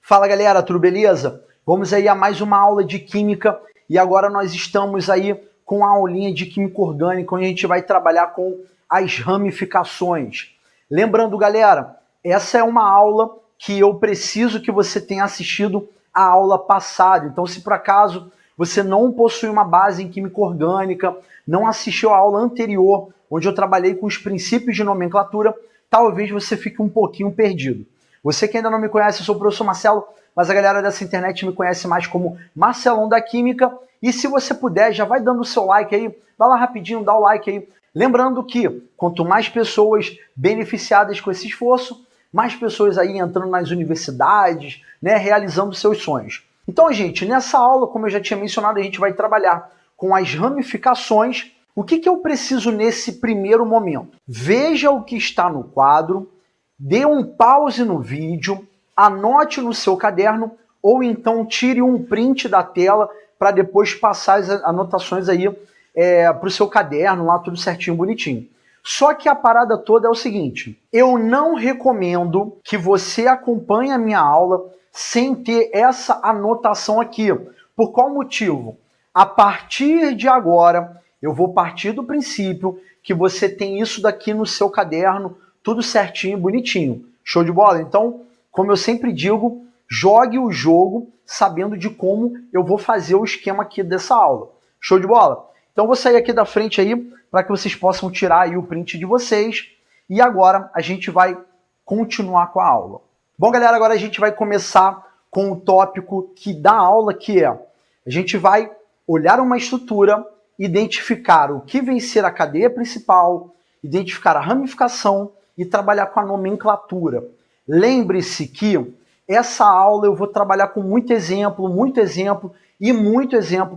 Fala galera, tudo beleza? Vamos aí a mais uma aula de Química e agora nós estamos aí com a aulinha de Química Orgânica, onde a gente vai trabalhar com as ramificações. Lembrando galera, essa é uma aula que eu preciso que você tenha assistido a aula passada, então se por acaso você não possui uma base em Química Orgânica, não assistiu a aula anterior, onde eu trabalhei com os princípios de nomenclatura, talvez você fique um pouquinho perdido. Você que ainda não me conhece, eu sou o professor Marcelo, mas a galera dessa internet me conhece mais como Marcelão da Química. E se você puder, já vai dando o seu like aí, vai lá rapidinho, dá o like aí. Lembrando que quanto mais pessoas beneficiadas com esse esforço, mais pessoas aí entrando nas universidades, né, realizando seus sonhos. Então, gente, nessa aula, como eu já tinha mencionado, a gente vai trabalhar com as ramificações. O que eu preciso nesse primeiro momento? Veja o que está no quadro, dê um pause no vídeo, anote no seu caderno ou então tire um print da tela para depois passar as anotações aí para o seu caderno, lá tudo certinho, bonitinho. Só que a parada toda é o seguinte, eu não recomendo que você acompanhe a minha aula sem ter essa anotação aqui. Por qual motivo? A partir de agora, eu vou partir do princípio que você tem isso daqui no seu caderno, tudo certinho, bonitinho. Show de bola? Então, como eu sempre digo, jogue o jogo sabendo de como eu vou fazer o esquema aqui dessa aula. Show de bola? Então, vou sair aqui da frente aí para que vocês possam tirar aí o print de vocês. E agora a gente vai continuar com a aula. Bom, galera, agora a gente vai começar com o tópico que da aula, que é a gente vai olhar uma estrutura, identificar o que vem ser a cadeia principal, identificar a ramificação e trabalhar com a nomenclatura. Lembre-se que essa aula eu vou trabalhar com muito exemplo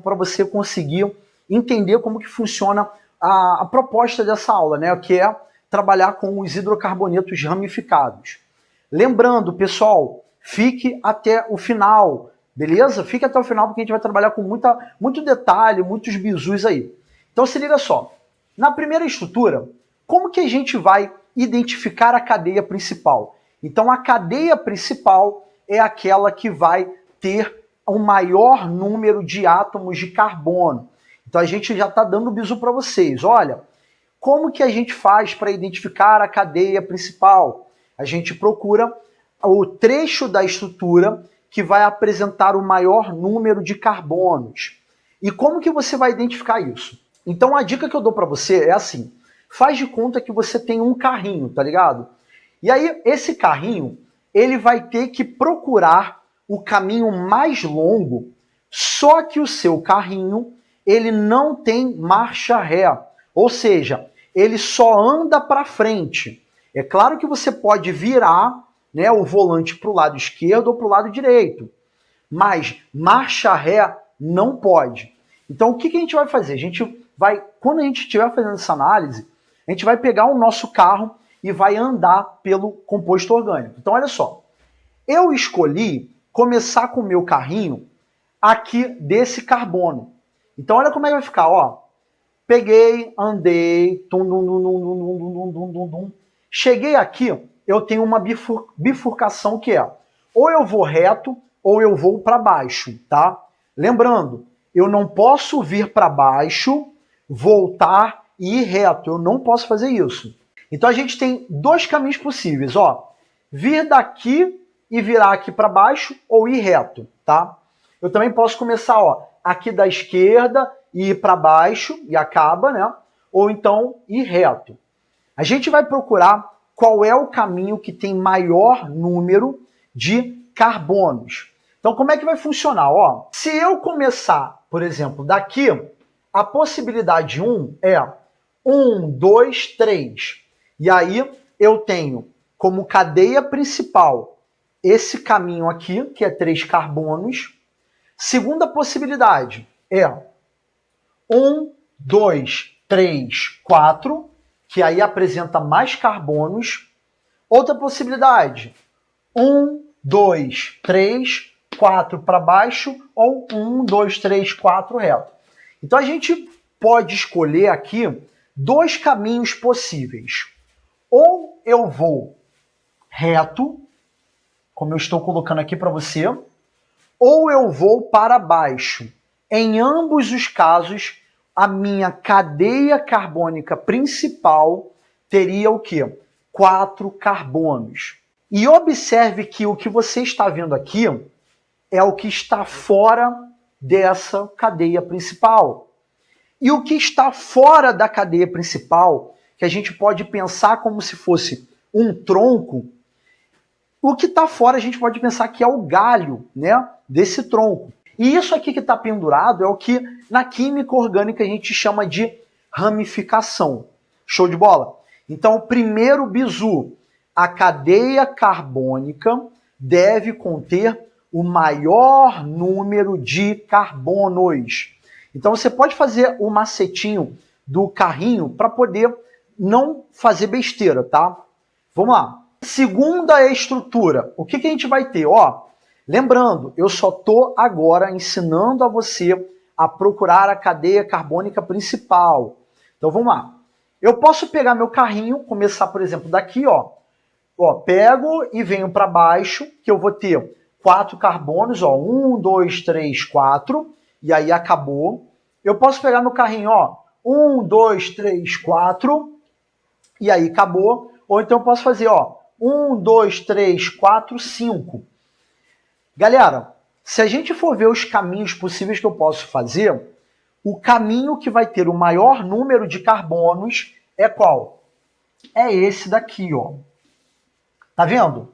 para você conseguir entender como que funciona a proposta dessa aula, né? Que é trabalhar com os hidrocarbonetos ramificados. Lembrando, pessoal, fique até o final, beleza? Fique até o final porque a gente vai trabalhar com muito detalhe, muitos bizus aí. Então se liga só, na primeira estrutura, como que a gente vai identificar a cadeia principal? Então a cadeia principal é aquela que vai ter o maior número de átomos de carbono. Então a gente já está dando o bizu para vocês. Olha, como que a gente faz para identificar a cadeia principal? A gente procura o trecho da estrutura que vai apresentar o maior número de carbonos. E como que você vai identificar isso? Então a dica que eu dou para você é assim, faz de conta que você tem um carrinho, tá ligado? E aí esse carrinho, ele vai ter que procurar o caminho mais longo, só que o seu carrinho, ele não tem marcha ré, ou seja, ele só anda para frente. É claro que você pode virar, né, o volante para o lado esquerdo ou para o lado direito, mas marcha ré não pode. Então o que a gente vai fazer? A gente vai, quando a gente estiver fazendo essa análise, a gente vai pegar o nosso carro e vai andar pelo composto orgânico. Então olha só, eu escolhi começar com o meu carrinho aqui desse carbono. Então olha como é que vai ficar, ó. Peguei, andei, cheguei aqui, eu tenho uma bifurcação que é, ou eu vou reto, ou eu vou para baixo, tá? Lembrando, eu não posso vir para baixo, voltar e ir reto, eu não posso fazer isso. Então a gente tem dois caminhos possíveis, ó. Vir daqui e virar aqui para baixo, ou ir reto, tá? Eu também posso começar, ó, aqui da esquerda e ir para baixo e acaba, né? Ou então ir reto. A gente vai procurar qual é o caminho que tem maior número de carbonos. Então, como é que vai funcionar? Ó, se eu começar, por exemplo, daqui, a possibilidade 1 é 1, 2, 3. E aí eu tenho como cadeia principal esse caminho aqui, que é 3 carbonos. Segunda possibilidade é 1, 2, 3, 4, que aí apresenta mais carbonos. Outra possibilidade, 1, 2, 3, 4 para baixo, ou 1, 2, 3, 4 reto. Então a gente pode escolher aqui dois caminhos possíveis. Ou eu vou reto, como eu estou colocando aqui para você, ou eu vou para baixo. Em ambos os casos, a minha cadeia carbônica principal teria o quê? 4 carbonos. E observe que o que você está vendo aqui é o que está fora dessa cadeia principal. E o que está fora da cadeia principal, que a gente pode pensar como se fosse um tronco, o que está fora a gente pode pensar que é o galho, né, desse tronco. E isso aqui que está pendurado é o que na química orgânica a gente chama de ramificação. Show de bola? Então, o primeiro bizu, a cadeia carbônica deve conter o maior número de carbonos. Então, você pode fazer o macetinho do carrinho para poder não fazer besteira, tá? Vamos lá. Segunda estrutura. O que a gente vai ter? Ó, lembrando, eu só estou agora ensinando a você a procurar a cadeia carbônica principal. Então vamos lá. Eu posso pegar meu carrinho, começar, por exemplo, daqui, ó. Pego e venho para baixo, que eu vou ter 4 carbonos, ó. 1, 2, 3, 4. E aí acabou. Eu posso pegar meu carrinho, ó. 1, 2, 3, 4. E aí acabou. Ou então eu posso fazer, ó. 1, 2, 3, 4, 5. Galera, se a gente for ver os caminhos possíveis que eu posso fazer, o caminho que vai ter o maior número de carbonos é qual? É esse daqui, ó. Tá vendo?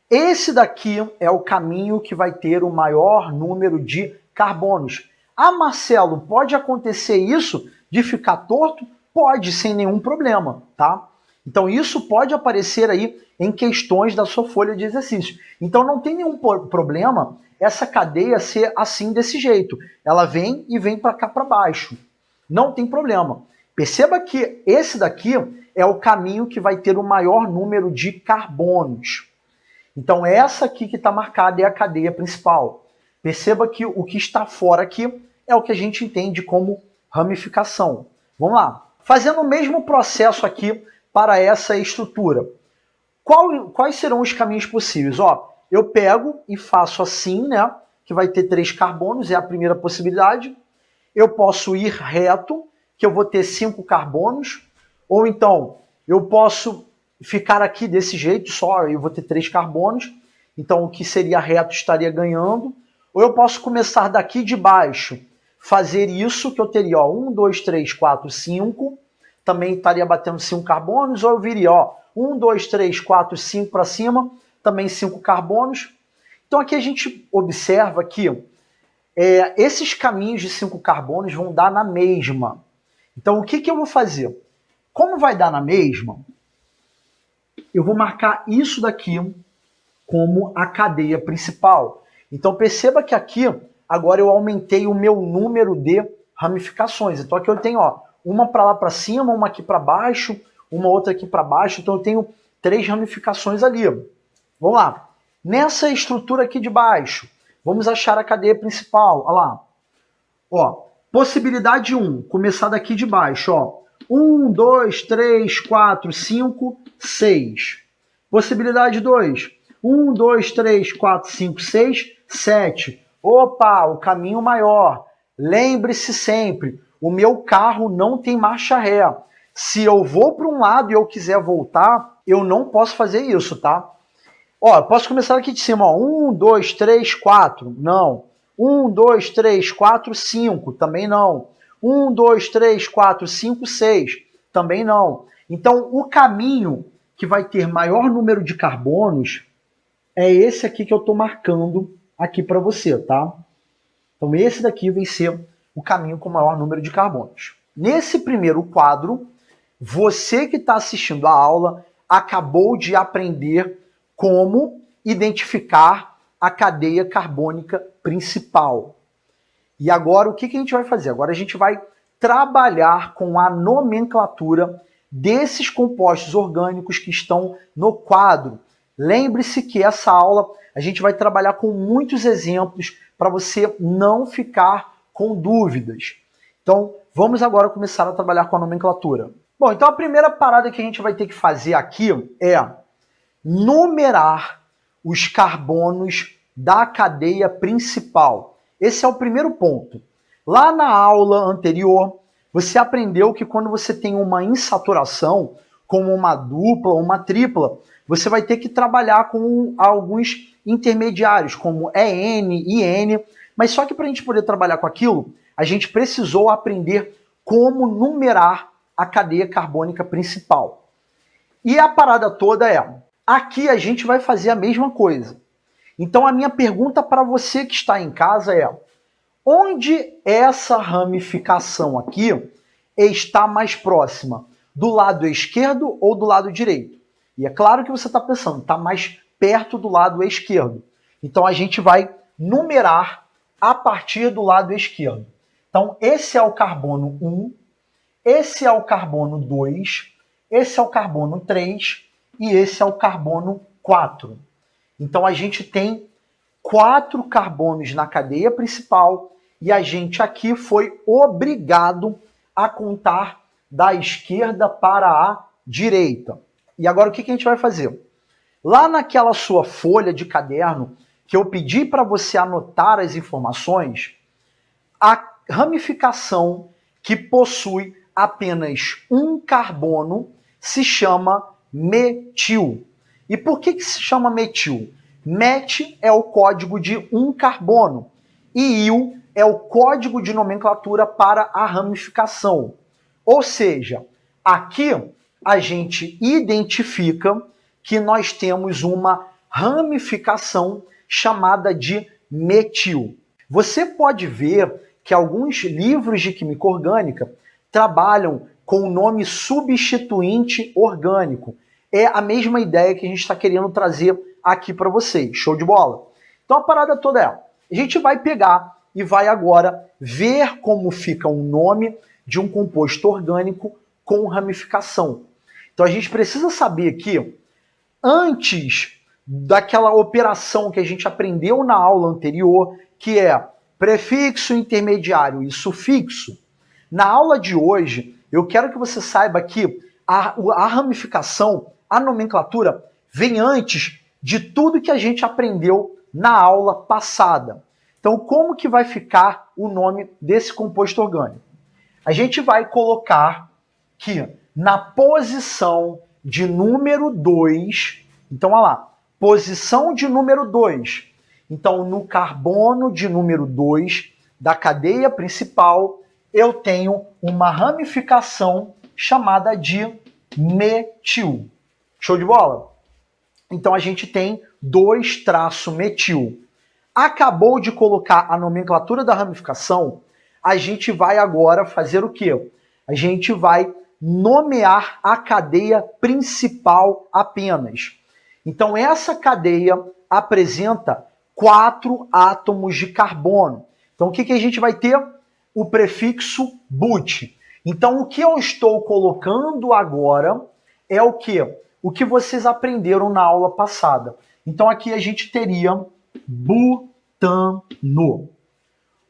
Esse daqui é o caminho que vai ter o maior número de carbonos. Ah, Marcelo, pode acontecer isso de ficar torto? Pode, sem nenhum problema, tá? Então isso pode aparecer aí em questões da sua folha de exercício. Então não tem nenhum problema essa cadeia ser assim desse jeito. Ela vem e vem para cá para baixo. Não tem problema. Perceba que esse daqui é o caminho que vai ter o maior número de carbonos. Então essa aqui que está marcada é a cadeia principal. Perceba que o que está fora aqui é o que a gente entende como ramificação. Vamos lá. Fazendo o mesmo processo aqui para essa estrutura. Quais serão os caminhos possíveis? Ó, eu pego e faço assim, né? Que vai ter 3 carbonos, é a primeira possibilidade. Eu posso ir reto, que eu vou ter 5 carbonos. Ou então, eu posso ficar aqui desse jeito, só eu vou ter 3 carbonos. Então, o que seria reto estaria ganhando. Ou eu posso começar daqui de baixo, fazer isso, que eu teria, ó, 1, 2, 3, 4, 5. Também estaria batendo 5 carbonos. Ou eu viria, ó, 1, 2, 3, 4, 5 para cima, também 5 carbonos. Então aqui a gente observa que esses caminhos de 5 carbonos vão dar na mesma. Então o que eu vou fazer? Como vai dar na mesma, eu vou marcar isso daqui como a cadeia principal. Então perceba que aqui, agora eu aumentei o meu número de ramificações. Então aqui eu tenho, ó, uma para lá para cima, uma aqui para baixo, uma outra aqui para baixo, então eu tenho 3 ramificações ali. Vamos lá. Nessa estrutura aqui de baixo, vamos achar a cadeia principal. Olha lá. Ó, possibilidade 1, começar daqui de baixo. Ó. 1, 2, 3, 4, 5, 6. Possibilidade 2, 1, 2, 3, 4, 5, 6, 7. Opa, o caminho maior. Lembre-se sempre, o meu carro não tem marcha ré. Se eu vou para um lado e eu quiser voltar, eu não posso fazer isso, tá? Ó, eu posso começar aqui de cima, ó. 1, 2, 3, 4. Não. 1, 2, 3, 4, 5. Também não. 1, 2, 3, 4, 5, 6. Também não. Então, o caminho que vai ter maior número de carbonos é esse aqui que eu estou marcando aqui para você, tá? Então, esse daqui vai ser o caminho com maior número de carbonos. Nesse primeiro quadro, você que está assistindo a aula acabou de aprender como identificar a cadeia carbônica principal. E agora o que a gente vai fazer? Agora a gente vai trabalhar com a nomenclatura desses compostos orgânicos que estão no quadro. Lembre-se que essa aula a gente vai trabalhar com muitos exemplos para você não ficar com dúvidas. Então, vamos agora começar a trabalhar com a nomenclatura. Bom, então a primeira parada que a gente vai ter que fazer aqui é numerar os carbonos da cadeia principal. Esse é o primeiro ponto. Lá na aula anterior, você aprendeu que quando você tem uma insaturação, como uma dupla ou uma tripla, você vai ter que trabalhar com alguns intermediários, como EN, IN, mas só que para a gente poder trabalhar com aquilo, a gente precisou aprender como numerar a cadeia carbônica principal. E a parada toda é, aqui a gente vai fazer a mesma coisa. Então a minha pergunta para você que está em casa é, onde essa ramificação aqui está mais próxima? Do lado esquerdo ou do lado direito? E é claro que você está pensando, está mais perto do lado esquerdo. Então a gente vai numerar a partir do lado esquerdo. Então esse é o carbono 1, esse é o carbono 2, esse é o carbono 3 e esse é o carbono 4. Então a gente tem 4 carbonos na cadeia principal e a gente aqui foi obrigado a contar da esquerda para a direita. E agora o que a gente vai fazer? Lá naquela sua folha de caderno que eu pedi para você anotar as informações, a ramificação que possui apenas um carbono se chama metil. E por que se chama metil? Met é o código de um carbono e il é o código de nomenclatura para a ramificação. Ou seja, aqui a gente identifica que nós temos uma ramificação chamada de metil. Você pode ver que alguns livros de química orgânica trabalham com o nome substituinte orgânico. É a mesma ideia que a gente está querendo trazer aqui para vocês. Show de bola? Então a parada toda é, a gente vai pegar e vai agora ver como fica o nome de um composto orgânico com ramificação. Então a gente precisa saber que antes daquela operação que a gente aprendeu na aula anterior, que é prefixo, intermediário e sufixo, na aula de hoje eu quero que você saiba que a ramificação, a nomenclatura, vem antes de tudo que a gente aprendeu na aula passada. Então, como que vai ficar o nome desse composto orgânico? A gente vai colocar que na posição de número 2, então, olha lá, posição de número 2. Então, no carbono de número 2 da cadeia principal, eu tenho uma ramificação chamada de metil. Show de bola? Então a gente tem 2-metil. Acabou de colocar a nomenclatura da ramificação, a gente vai agora fazer o quê? A gente vai nomear a cadeia principal apenas. Então essa cadeia apresenta 4 átomos de carbono. Então o que a gente vai ter? O prefixo but. Então o que eu estou colocando agora é o quê? O que vocês aprenderam na aula passada. Então aqui a gente teria butano.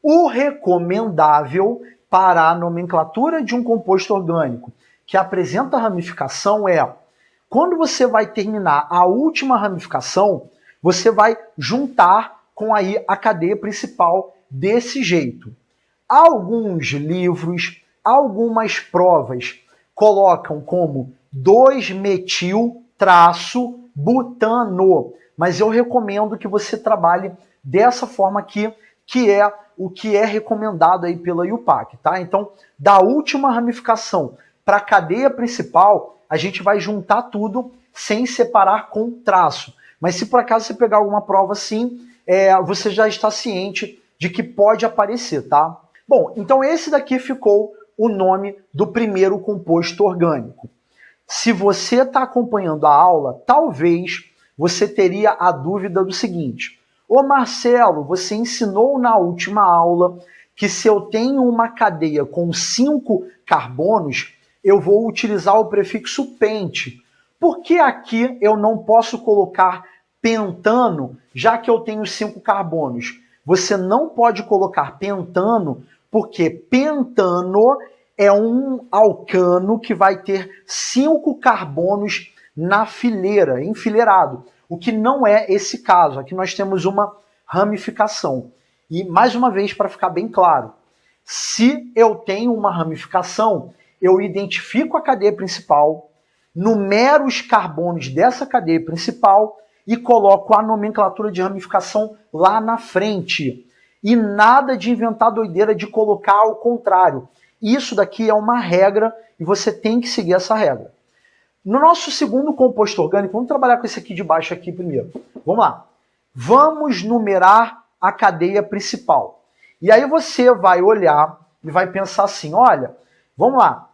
O recomendável para a nomenclatura de um composto orgânico que apresenta ramificação é, quando você vai terminar a última ramificação, você vai juntar com aí a cadeia principal desse jeito. Alguns livros, algumas provas colocam como 2-metil-butano, mas eu recomendo que você trabalhe dessa forma aqui, que é o que é recomendado aí pela IUPAC, tá? Então, da última ramificação para a cadeia principal, a gente vai juntar tudo sem separar com traço. Mas se por acaso você pegar alguma prova assim, você já está ciente de que pode aparecer, tá? Bom, então esse daqui ficou o nome do primeiro composto orgânico. Se você está acompanhando a aula, talvez você teria a dúvida do seguinte: ô Marcelo, você ensinou na última aula que se eu tenho uma cadeia com 5 carbonos, eu vou utilizar o prefixo pente. Por que aqui eu não posso colocar pentano, já que eu tenho 5 carbonos? Você não pode colocar pentano, porque pentano é um alcano que vai ter 5 carbonos na fileira, enfileirado. o que não é esse caso. Aqui nós temos uma ramificação. E, mais uma vez, para ficar bem claro, se eu tenho uma ramificação, eu identifico a cadeia principal, numero os carbonos dessa cadeia principal e coloco a nomenclatura de ramificação lá na frente. E nada de inventar doideira de colocar ao contrário. Isso daqui é uma regra e você tem que seguir essa regra. No nosso segundo composto orgânico, vamos trabalhar com esse aqui de baixo aqui primeiro. Vamos lá. Vamos numerar a cadeia principal. E aí você vai olhar e vai pensar assim, olha, vamos lá.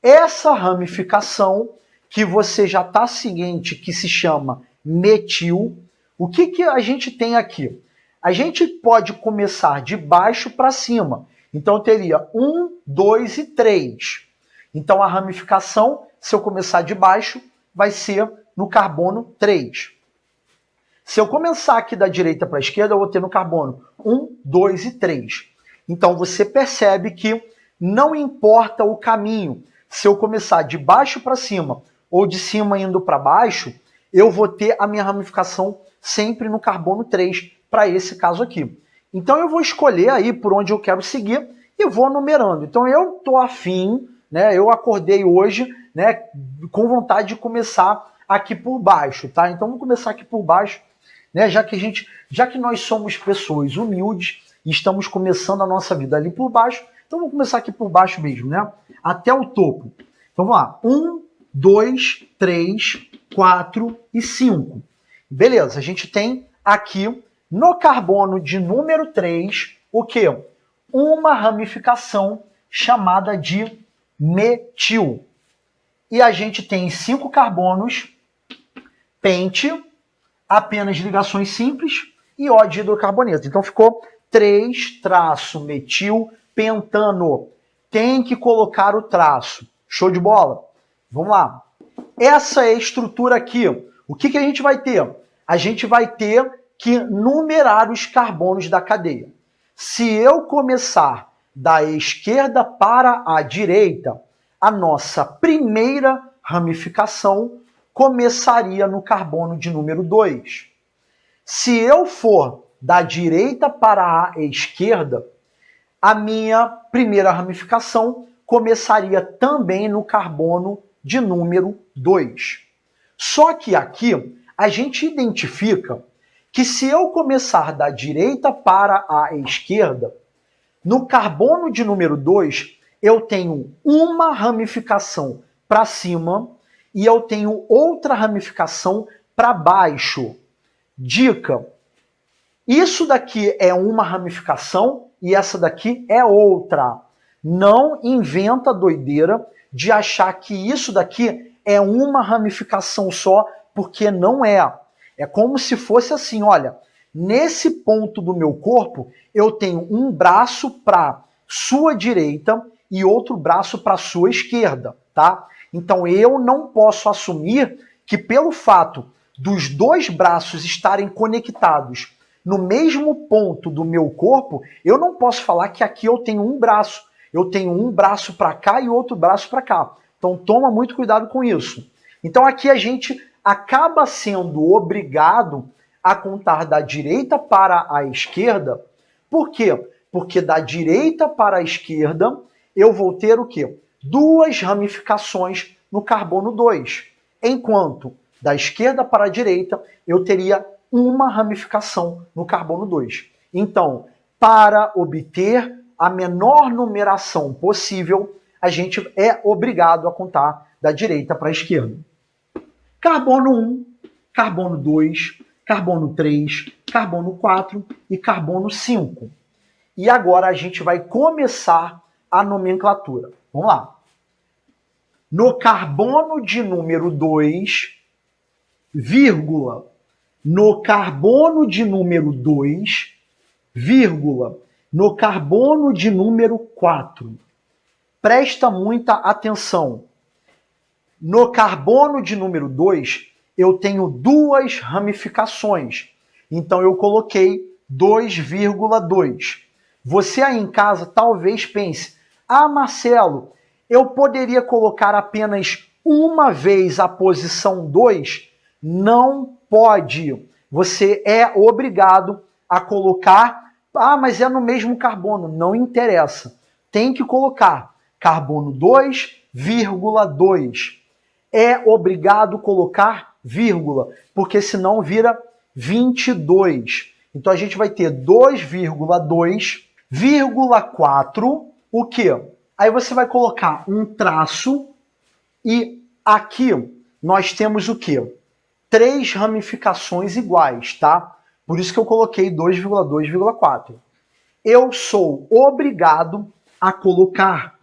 Essa ramificação que você já está ciente que se chama metil, o que a gente tem aqui? A gente pode começar de baixo para cima. Então eu teria 1, 2 e 3. Então a ramificação, se eu começar de baixo, vai ser no carbono 3. Se eu começar aqui da direita para a esquerda, eu vou ter no carbono 1, 2 e 3. Então você percebe que não importa o caminho. Se eu começar de baixo para cima ou de cima indo para baixo, eu vou ter a minha ramificação sempre no carbono 3 para esse caso aqui. Então eu vou escolher aí por onde eu quero seguir e vou numerando. Então eu estou afim, né? Eu acordei hoje, né, com vontade de começar aqui por baixo, tá? Então vamos começar aqui por baixo, né? Já que nós somos pessoas humildes e estamos começando a nossa vida ali por baixo, então vamos começar aqui por baixo mesmo, né? Até o topo. Então vamos lá. 1, 2, 3, 4 e 5. Beleza, a gente tem aqui no carbono de número 3, o quê? Uma ramificação chamada de metil. E a gente tem 5 carbonos, pente, apenas ligações simples e O de hidrocarboneto. Então ficou 3-metil pentano. Tem que colocar o traço. Show de bola? Vamos lá. Essa é a estrutura aqui. O que a gente vai ter? A gente vai ter que numerar os carbonos da cadeia. Se eu começar da esquerda para a direita, a nossa primeira ramificação começaria no carbono de número 2. Se eu for da direita para a esquerda, a minha primeira ramificação começaria também no carbono de número 2. Só que aqui a gente identifica que se eu começar da direita para a esquerda, no carbono de número 2, eu tenho uma ramificação para cima e eu tenho outra ramificação para baixo. Dica: isso daqui é uma ramificação e essa daqui é outra. Não inventa doideira de achar que isso daqui é uma ramificação só, porque não é. É como se fosse assim, olha, nesse ponto do meu corpo, eu tenho um braço para sua direita e outro braço para sua esquerda, tá? Então eu não posso assumir que pelo fato dos dois braços estarem conectados no mesmo ponto do meu corpo, eu não posso falar que aqui eu tenho um braço. Eu tenho um braço para cá e outro braço para cá. Então toma muito cuidado com isso. Então aqui a gente acaba sendo obrigado a contar da direita para a esquerda. Por quê? Porque da direita para a esquerda eu vou ter o quê? 2 ramificações no carbono 2. Enquanto da esquerda para a direita eu teria uma ramificação no carbono 2. Então, para obter a menor numeração possível, a gente é obrigado a contar da direita para a esquerda. Carbono 1, carbono 2, carbono 3, carbono 4 e carbono 5. E agora a gente vai começar a nomenclatura. Vamos lá. No carbono de número 2, vírgula, no carbono de número 2, vírgula, no carbono de número 4. Presta muita atenção. No carbono de número 2, eu tenho 2 ramificações. Então eu coloquei 2,2. Você aí em casa talvez pense, Marcelo, eu poderia colocar apenas uma vez a posição 2? Não pode, você é obrigado a colocar, mas é no mesmo carbono, não interessa. Tem que colocar carbono 2,2. É obrigado colocar vírgula, porque senão vira 22. Então a gente vai ter 2,2,4, o quê? Aí você vai colocar um traço e aqui nós temos o quê? 3 ramificações iguais, tá? Por isso que eu coloquei 2,2,4. Eu sou obrigado a colocar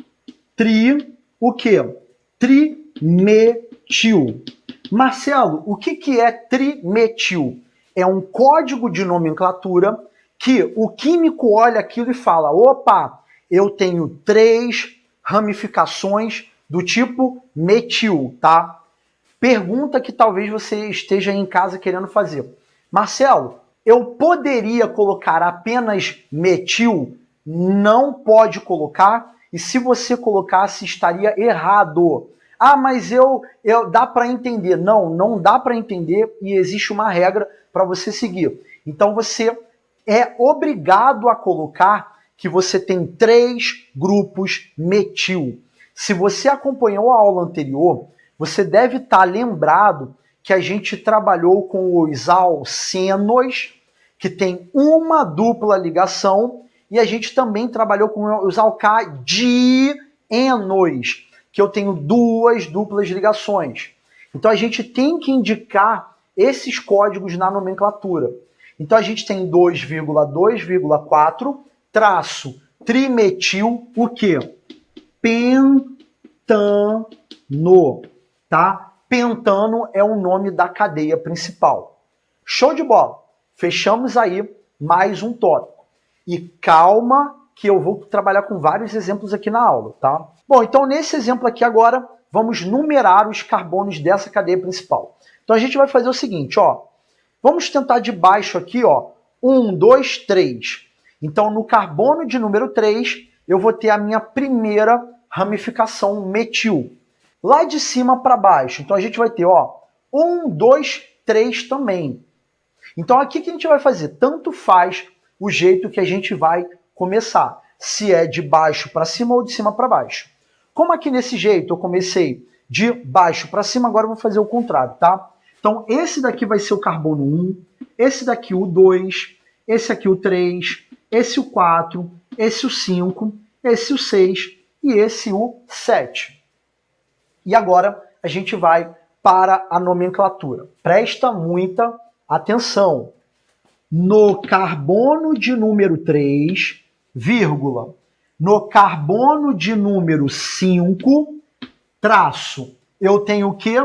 o quê? Trimetil. Marcelo, o que é trimetil? É um código de nomenclatura que o químico olha aquilo e fala, opa, eu tenho 3 ramificações do tipo metil, tá? Pergunta que talvez você esteja em casa querendo fazer. Marcelo, eu poderia colocar apenas metil? Não pode colocar, e se você colocasse, estaria errado. Mas dá para entender. Não, não dá para entender e existe uma regra para você seguir. Então você é obrigado a colocar que você tem 3 grupos metil. Se você acompanhou a aula anterior, você deve estar lembrado que a gente trabalhou com os alcenos, que tem uma dupla ligação, e a gente também trabalhou com os alcadienos, que eu tenho 2 duplas ligações. Então a gente tem que indicar esses códigos na nomenclatura. Então a gente tem 2,2,4 traço trimetil, o quê? Pentano, tá? Pentano é o nome da cadeia principal. Show de bola! Fechamos aí mais um tópico. E calma que eu vou trabalhar com vários exemplos aqui na aula, tá? Bom, então nesse exemplo aqui agora, vamos numerar os carbonos dessa cadeia principal. Então a gente vai fazer o seguinte, ó. Vamos tentar de baixo aqui, ó. 1, 2, 3. Então no carbono de número 3, eu vou ter a minha primeira ramificação metil. Lá de cima para baixo, então a gente vai ter, ó, 1, 2, 3 também. Então aqui que a gente vai fazer, tanto faz o jeito que a gente vai começar, se é de baixo para cima ou de cima para baixo. Como aqui nesse jeito eu comecei de baixo para cima, agora eu vou fazer o contrário, tá? Então esse daqui vai ser o carbono 1, esse daqui o 2, esse aqui o 3, esse o 4, esse o 5, esse o 6 e esse o 7. E agora a gente vai para a nomenclatura. Presta muita atenção. No carbono de número 3, vírgula, no carbono de número 5, traço, eu tenho o quê?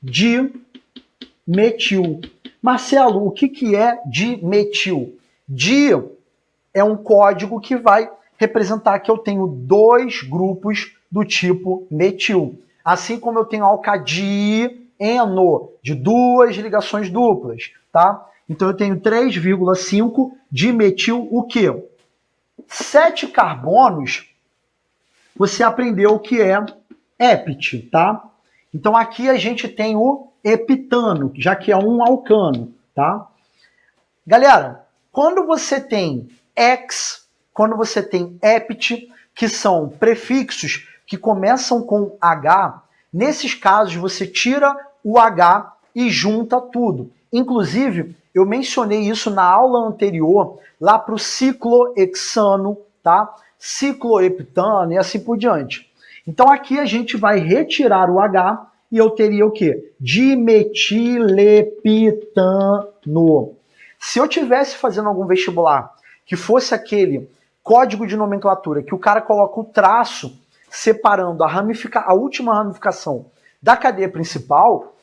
Dimetil. Marcelo, o que é dimetil? Di é um código que vai representar que eu tenho 2 grupos do tipo metil. Assim como eu tenho alcadieno, de 2 ligações duplas, tá? Então eu tenho 3,5 dimetil o quê? 7 carbonos, você aprendeu o que é ept, tá? Então aqui a gente tem o heptano, já que é um alcano, tá? Galera, quando você tem ex, quando você tem ept, que são prefixos que começam com H, nesses casos você tira o H e junta tudo. Inclusive, eu mencionei isso na aula anterior, lá para o ciclohexano, tá? Cicloheptano e assim por diante. Então aqui a gente vai retirar o H e eu teria o quê? Dimetileptano. Se eu tivesse fazendo algum vestibular que fosse aquele código de nomenclatura que o cara coloca o traço separando a última ramificação da cadeia principal,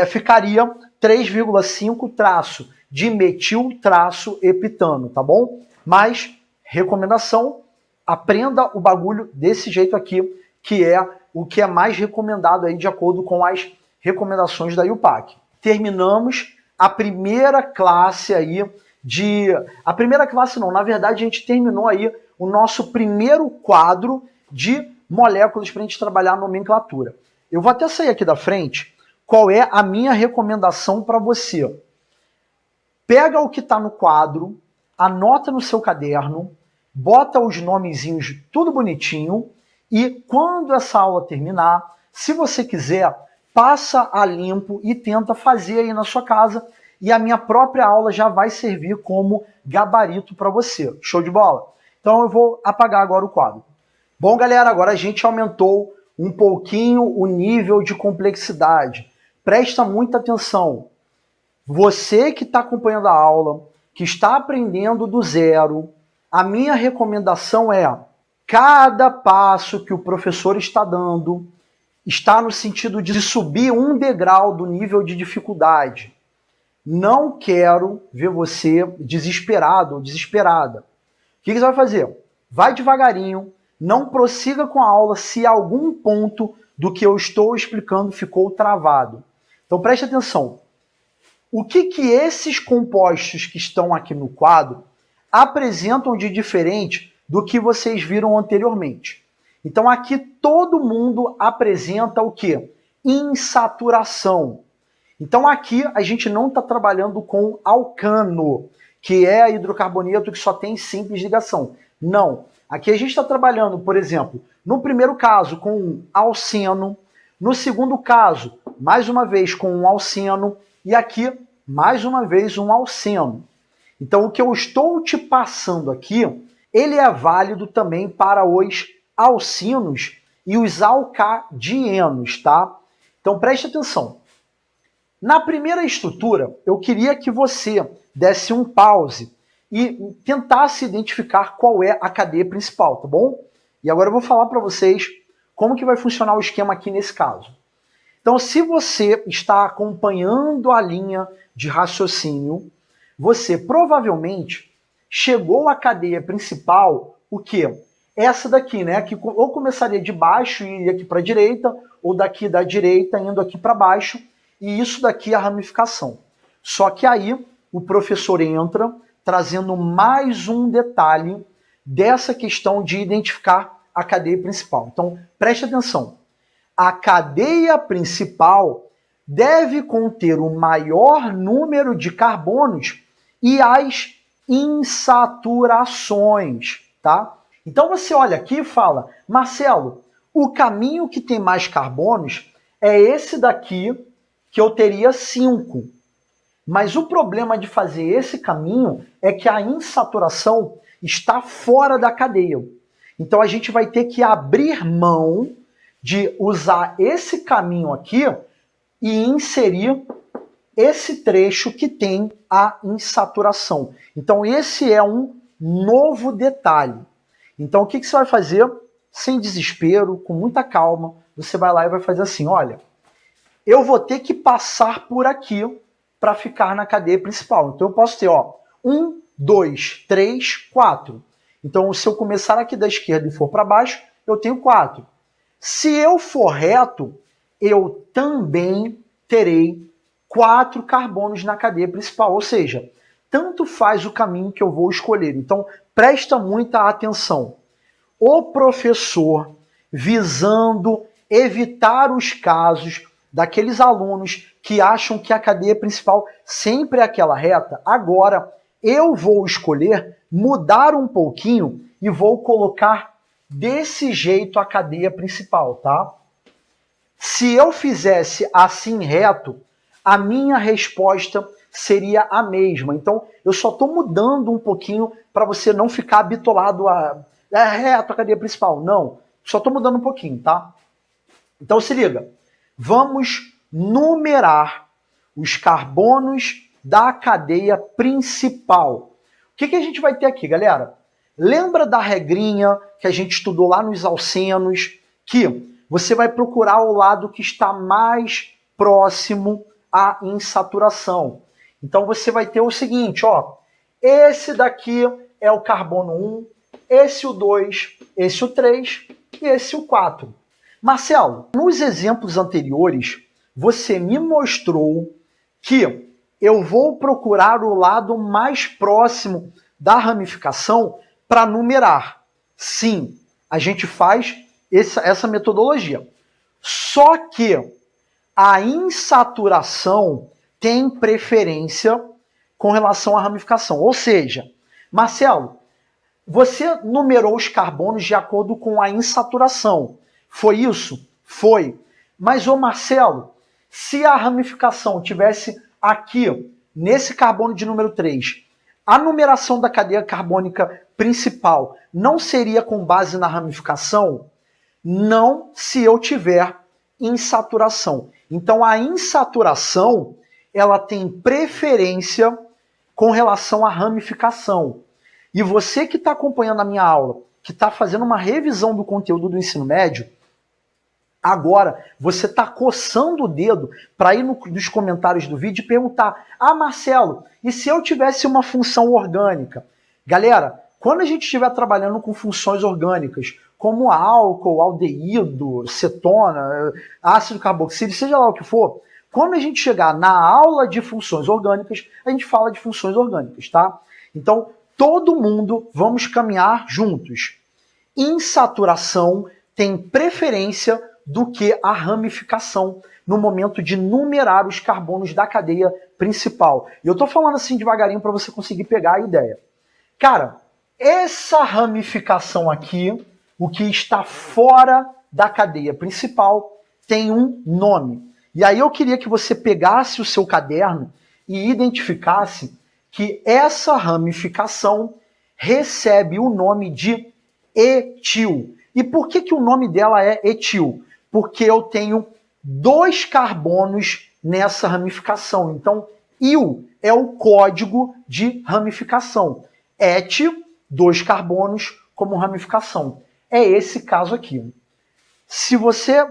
ficaria 3,5 traço dimetil traço heptano, tá bom? Mas, recomendação, aprenda o bagulho desse jeito aqui, que é o que é mais recomendado aí de acordo com as recomendações da IUPAC. Terminamos a primeira classe aí a primeira classe não, na verdade a gente terminou aí o nosso primeiro quadro de moléculas para a gente trabalhar a nomenclatura. Eu vou até sair aqui da frente, qual é a minha recomendação para você. Pega o que está no quadro, anota no seu caderno, bota os nomezinhos tudo bonitinho e quando essa aula terminar, se você quiser, passa a limpo e tenta fazer aí na sua casa e a minha própria aula já vai servir como gabarito para você. Show de bola? Então eu vou apagar agora o quadro. Bom, galera, agora a gente aumentou um pouquinho o nível de complexidade. Presta muita atenção. Você que está acompanhando a aula, que está aprendendo do zero, a minha recomendação é cada passo que o professor está dando está no sentido de subir um degrau do nível de dificuldade. Não quero ver você desesperado ou desesperada. O que você vai fazer? Vai devagarinho, não prossiga com a aula se algum ponto do que eu estou explicando ficou travado. Então preste atenção. O que esses compostos que estão aqui no quadro apresentam de diferente do que vocês viram anteriormente? Então aqui todo mundo apresenta o quê? Insaturação. Então aqui a gente não está trabalhando com alcano, que é hidrocarboneto que só tem simples ligação. Não. Aqui a gente está trabalhando, por exemplo, no primeiro caso com um alceno, no segundo caso, mais uma vez com um alceno, e aqui, mais uma vez, um alceno. Então o que eu estou te passando aqui, ele é válido também para os alcinos e os alcadienos, tá? Então preste atenção. Na primeira estrutura, eu queria que você desse um pause e tentasse identificar qual é a cadeia principal, tá bom? E agora eu vou falar para vocês como que vai funcionar o esquema aqui nesse caso. Então, se você está acompanhando a linha de raciocínio, você provavelmente chegou à cadeia principal, o quê? Essa daqui, né? Que ou começaria de baixo e iria aqui para a direita, ou daqui da direita indo aqui para baixo, e isso daqui é a ramificação. Só que aí o professor entra trazendo mais um detalhe dessa questão de identificar a cadeia principal. Então, preste atenção. A cadeia principal deve conter o maior número de carbonos e as insaturações, tá? Então você olha aqui e fala, Marcelo, o caminho que tem mais carbonos é esse daqui, que eu teria 5. Mas o problema de fazer esse caminho é que a insaturação está fora da cadeia. Então a gente vai ter que abrir mão de usar esse caminho aqui e inserir esse trecho que tem a insaturação. Então esse é um novo detalhe. Então o que você vai fazer? Sem desespero, com muita calma, você vai lá e vai fazer assim, olha, eu vou ter que passar por aqui para ficar na cadeia principal. Então eu posso ter, ó, 1, 2, 3, 4. Então se eu começar aqui da esquerda e for para baixo, eu tenho 4. Se eu for reto, eu também terei 4 carbonos na cadeia principal. Ou seja, tanto faz o caminho que eu vou escolher. Então presta muita atenção. O professor, visando evitar os casos daqueles alunos que acham que a cadeia principal sempre é aquela reta, agora eu vou escolher mudar um pouquinho e vou colocar desse jeito a cadeia principal, tá? Se eu fizesse assim reto, a minha resposta seria a mesma. Então, eu só estou mudando um pouquinho para você não ficar bitolado a reto a cadeia principal. Não, só estou mudando um pouquinho, tá? Então, se liga. Vamos numerar os carbonos da cadeia principal. O que a gente vai ter aqui, galera? Lembra da regrinha que a gente estudou lá nos alcenos, que você vai procurar o lado que está mais próximo à insaturação. Então você vai ter o seguinte, ó, esse daqui é o carbono 1, esse o 2, esse o 3 e esse o 4. Marcelo, nos exemplos anteriores, você me mostrou que eu vou procurar o lado mais próximo da ramificação para numerar. Sim, a gente faz essa metodologia. Só que a insaturação tem preferência com relação à ramificação. Ou seja, Marcelo, você numerou os carbonos de acordo com a insaturação. Foi isso? Foi. Mas, ô Marcelo, se a ramificação tivesse aqui, nesse carbono de número 3, a numeração da cadeia carbônica principal não seria com base na ramificação? Não, se eu tiver insaturação. Então, a insaturação, ela tem preferência com relação à ramificação. E você que está acompanhando a minha aula, que está fazendo uma revisão do conteúdo do ensino médio, agora você está coçando o dedo para ir nos comentários do vídeo e perguntar: ah, Marcelo, e se eu tivesse uma função orgânica? Galera, quando a gente estiver trabalhando com funções orgânicas, como álcool, aldeído, cetona, ácido carboxílico, seja lá o que for, quando a gente chegar na aula de funções orgânicas, a gente fala de funções orgânicas, tá? Então, todo mundo, vamos caminhar juntos. Insaturação tem preferência do que a ramificação no momento de numerar os carbonos da cadeia principal. E eu estou falando assim devagarinho para você conseguir pegar a ideia. Cara, essa ramificação aqui, o que está fora da cadeia principal, tem um nome. E aí eu queria que você pegasse o seu caderno e identificasse que essa ramificação recebe o nome de etil. E por que o nome dela é etil? Porque eu tenho 2 carbonos nessa ramificação. Então, il é o código de ramificação. Et, 2 carbonos como ramificação. É esse caso aqui. Se você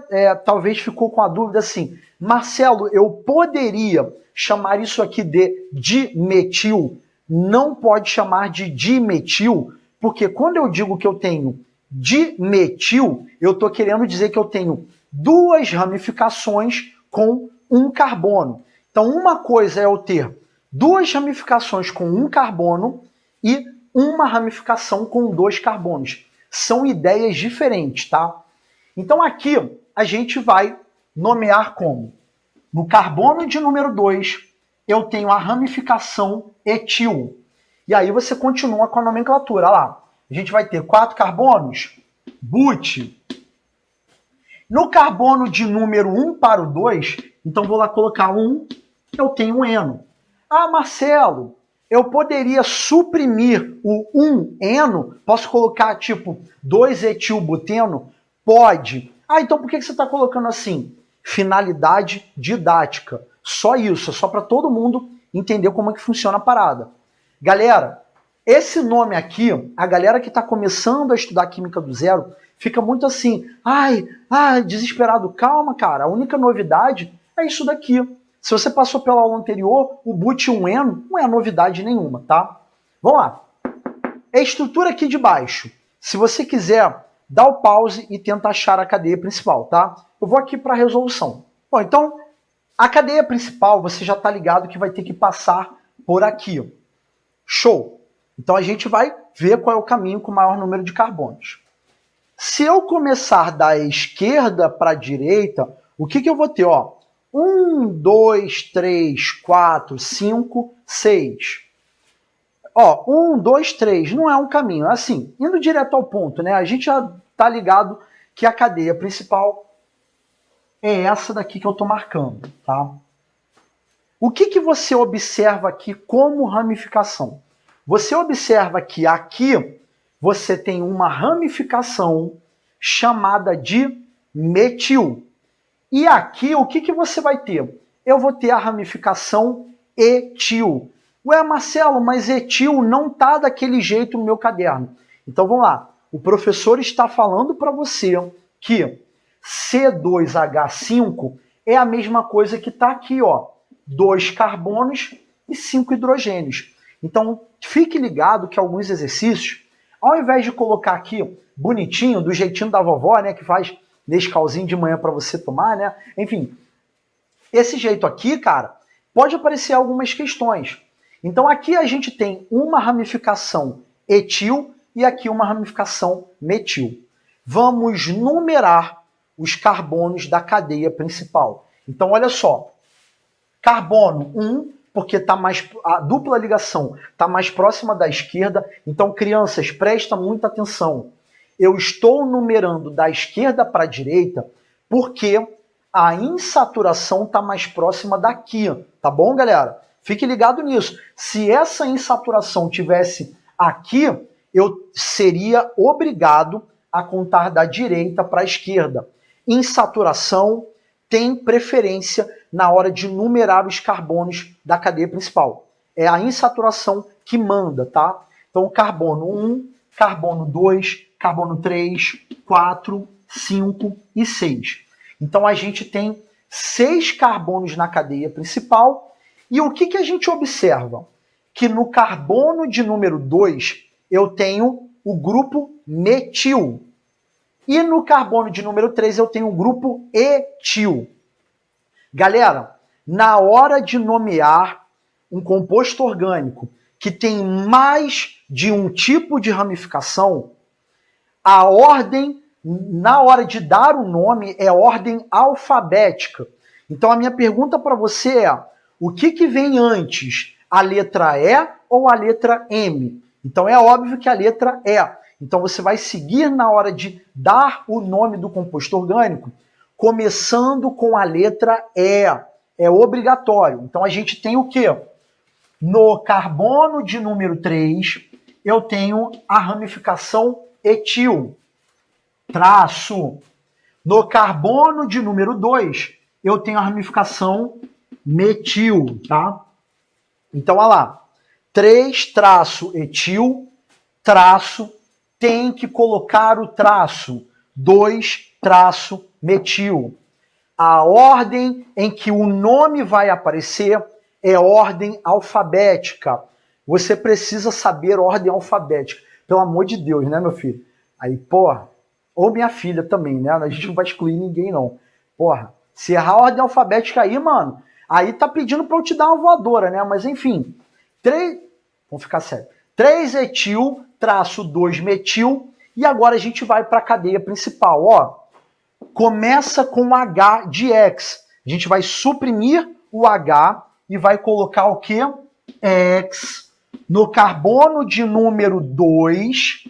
talvez ficou com a dúvida assim, Marcelo, eu poderia chamar isso aqui de dimetil? Não pode chamar de dimetil, porque quando eu digo que eu tenho dimetil, eu estou querendo dizer que eu tenho 2 ramificações com um carbono. Então, uma coisa é eu ter 2 ramificações com um carbono e uma ramificação com 2 carbonos. São ideias diferentes, tá? Então, aqui a gente vai nomear como? No carbono de número 2, eu tenho a ramificação etil. E aí você continua com a nomenclatura. Olha lá, a gente vai ter 4 carbonos, but. No carbono de número 1 para o 2, então vou lá colocar 1, eu tenho eno. Ah, Marcelo, eu poderia suprimir o 1-eno? Posso colocar tipo 2-etilbuteno? Pode. Ah, então por que você está colocando assim? Finalidade didática. Só isso, é só para todo mundo entender como é que funciona a parada. Galera, esse nome aqui, a galera que está começando a estudar química do zero, fica muito assim, ai, desesperado. Calma, cara, a única novidade é isso daqui. Se você passou pela aula anterior, o but-1-eno não é novidade nenhuma, tá? Vamos lá. A estrutura aqui de baixo. Se você quiser, dá o pause e tenta achar a cadeia principal, tá? Eu vou aqui para a resolução. Bom, então, a cadeia principal, você já está ligado que vai ter que passar por aqui. Show! Então, a gente vai ver qual é o caminho com o maior número de carbonos. Se eu começar da esquerda para a direita, o que eu vou ter? Ó, 1, 2, 3, 4, 5, 6. Ó, 1, 2, 3, não é um caminho. É assim, indo direto ao ponto, né? A gente já tá ligado que a cadeia principal é essa daqui que eu tô marcando, tá? O que você observa aqui como ramificação? Você observa que aqui você tem uma ramificação chamada de metil. E aqui, o que você vai ter? Eu vou ter a ramificação etil. Ué, Marcelo, mas etil não está daquele jeito no meu caderno. Então, vamos lá. O professor está falando para você que C2H5 é a mesma coisa que está aqui, ó. 2 carbonos e 5 hidrogênios. Então, fique ligado que alguns exercícios, ao invés de colocar aqui bonitinho, do jeitinho da vovó, né, que faz Nescauzinho de manhã para você tomar, né? Enfim, esse jeito aqui, cara, pode aparecer algumas questões. Então aqui a gente tem uma ramificação etil e aqui uma ramificação metil. Vamos numerar os carbonos da cadeia principal. Então, olha só. Carbono 1, porque a dupla ligação está mais próxima da esquerda. Então, crianças, presta muita atenção. Eu estou numerando da esquerda para a direita porque a insaturação está mais próxima daqui. Tá bom, galera? Fique ligado nisso. Se essa insaturação tivesse aqui, eu seria obrigado a contar da direita para a esquerda. Insaturação tem preferência na hora de numerar os carbonos da cadeia principal. É a insaturação que manda, tá? Então, carbono 1, carbono 2, carbono 3, 4, 5 e 6. Então, a gente tem 6 carbonos na cadeia principal. E o que a gente observa? Que no carbono de número 2, eu tenho o grupo metil. E no carbono de número 3, eu tenho o grupo etil. Galera, na hora de nomear um composto orgânico que tem mais de um tipo de ramificação, a ordem, na hora de dar o nome, é ordem alfabética. Então, a minha pergunta para você é, o que vem antes, a letra E ou a letra M? Então, é óbvio que a letra E. Então, você vai seguir na hora de dar o nome do composto orgânico, começando com a letra E. É obrigatório. Então, a gente tem o quê? No carbono de número 3, eu tenho a ramificação etil. Traço. No carbono de número 2, eu tenho a ramificação metil, tá? Então, olha lá. 3 traço etil, traço, tem que colocar o traço. 2 traço metil. A ordem em que o nome vai aparecer é ordem alfabética. Você precisa saber ordem alfabética. Pelo amor de Deus, né, meu filho? Aí, porra, ou minha filha também, né? A gente não vai excluir ninguém, não. Porra, se errar a ordem alfabética aí, mano, aí tá pedindo pra eu te dar uma voadora, né? Mas enfim, 3... Vamos ficar sério. 3 etil, traço 2 metil, e agora a gente vai para a cadeia principal, ó. Começa com H de X. A gente vai suprimir o H e vai colocar o quê? X. No carbono de número 2,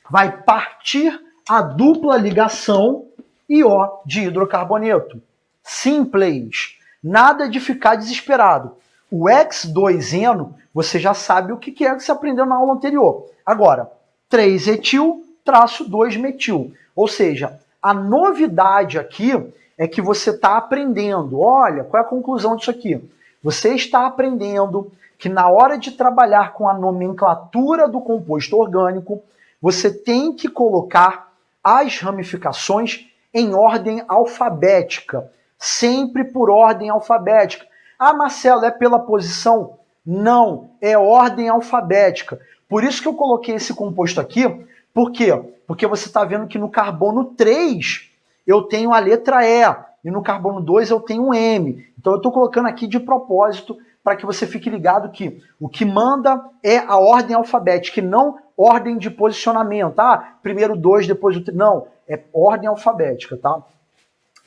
vai partir a dupla ligação e O de hidrocarboneto. Simples. Nada de ficar desesperado. O X2-eno, você já sabe o que é que você aprendeu na aula anterior. Agora, 3-etil, traço 2-metil. Ou seja, a novidade aqui é que você está aprendendo. Olha, qual é a conclusão disso aqui? Você está aprendendo que na hora de trabalhar com a nomenclatura do composto orgânico, você tem que colocar as ramificações em ordem alfabética. Sempre por ordem alfabética. Ah, Marcelo, é pela posição? Não, é ordem alfabética. Por isso que eu coloquei esse composto aqui. Por quê? Porque você está vendo que no carbono 3 eu tenho a letra E e no carbono 2 eu tenho um M. Então eu estou colocando aqui de propósito para que você fique ligado que o que manda é a ordem alfabética e não ordem de posicionamento. Ah, primeiro 2, depois o 3. Não, é ordem alfabética, tá?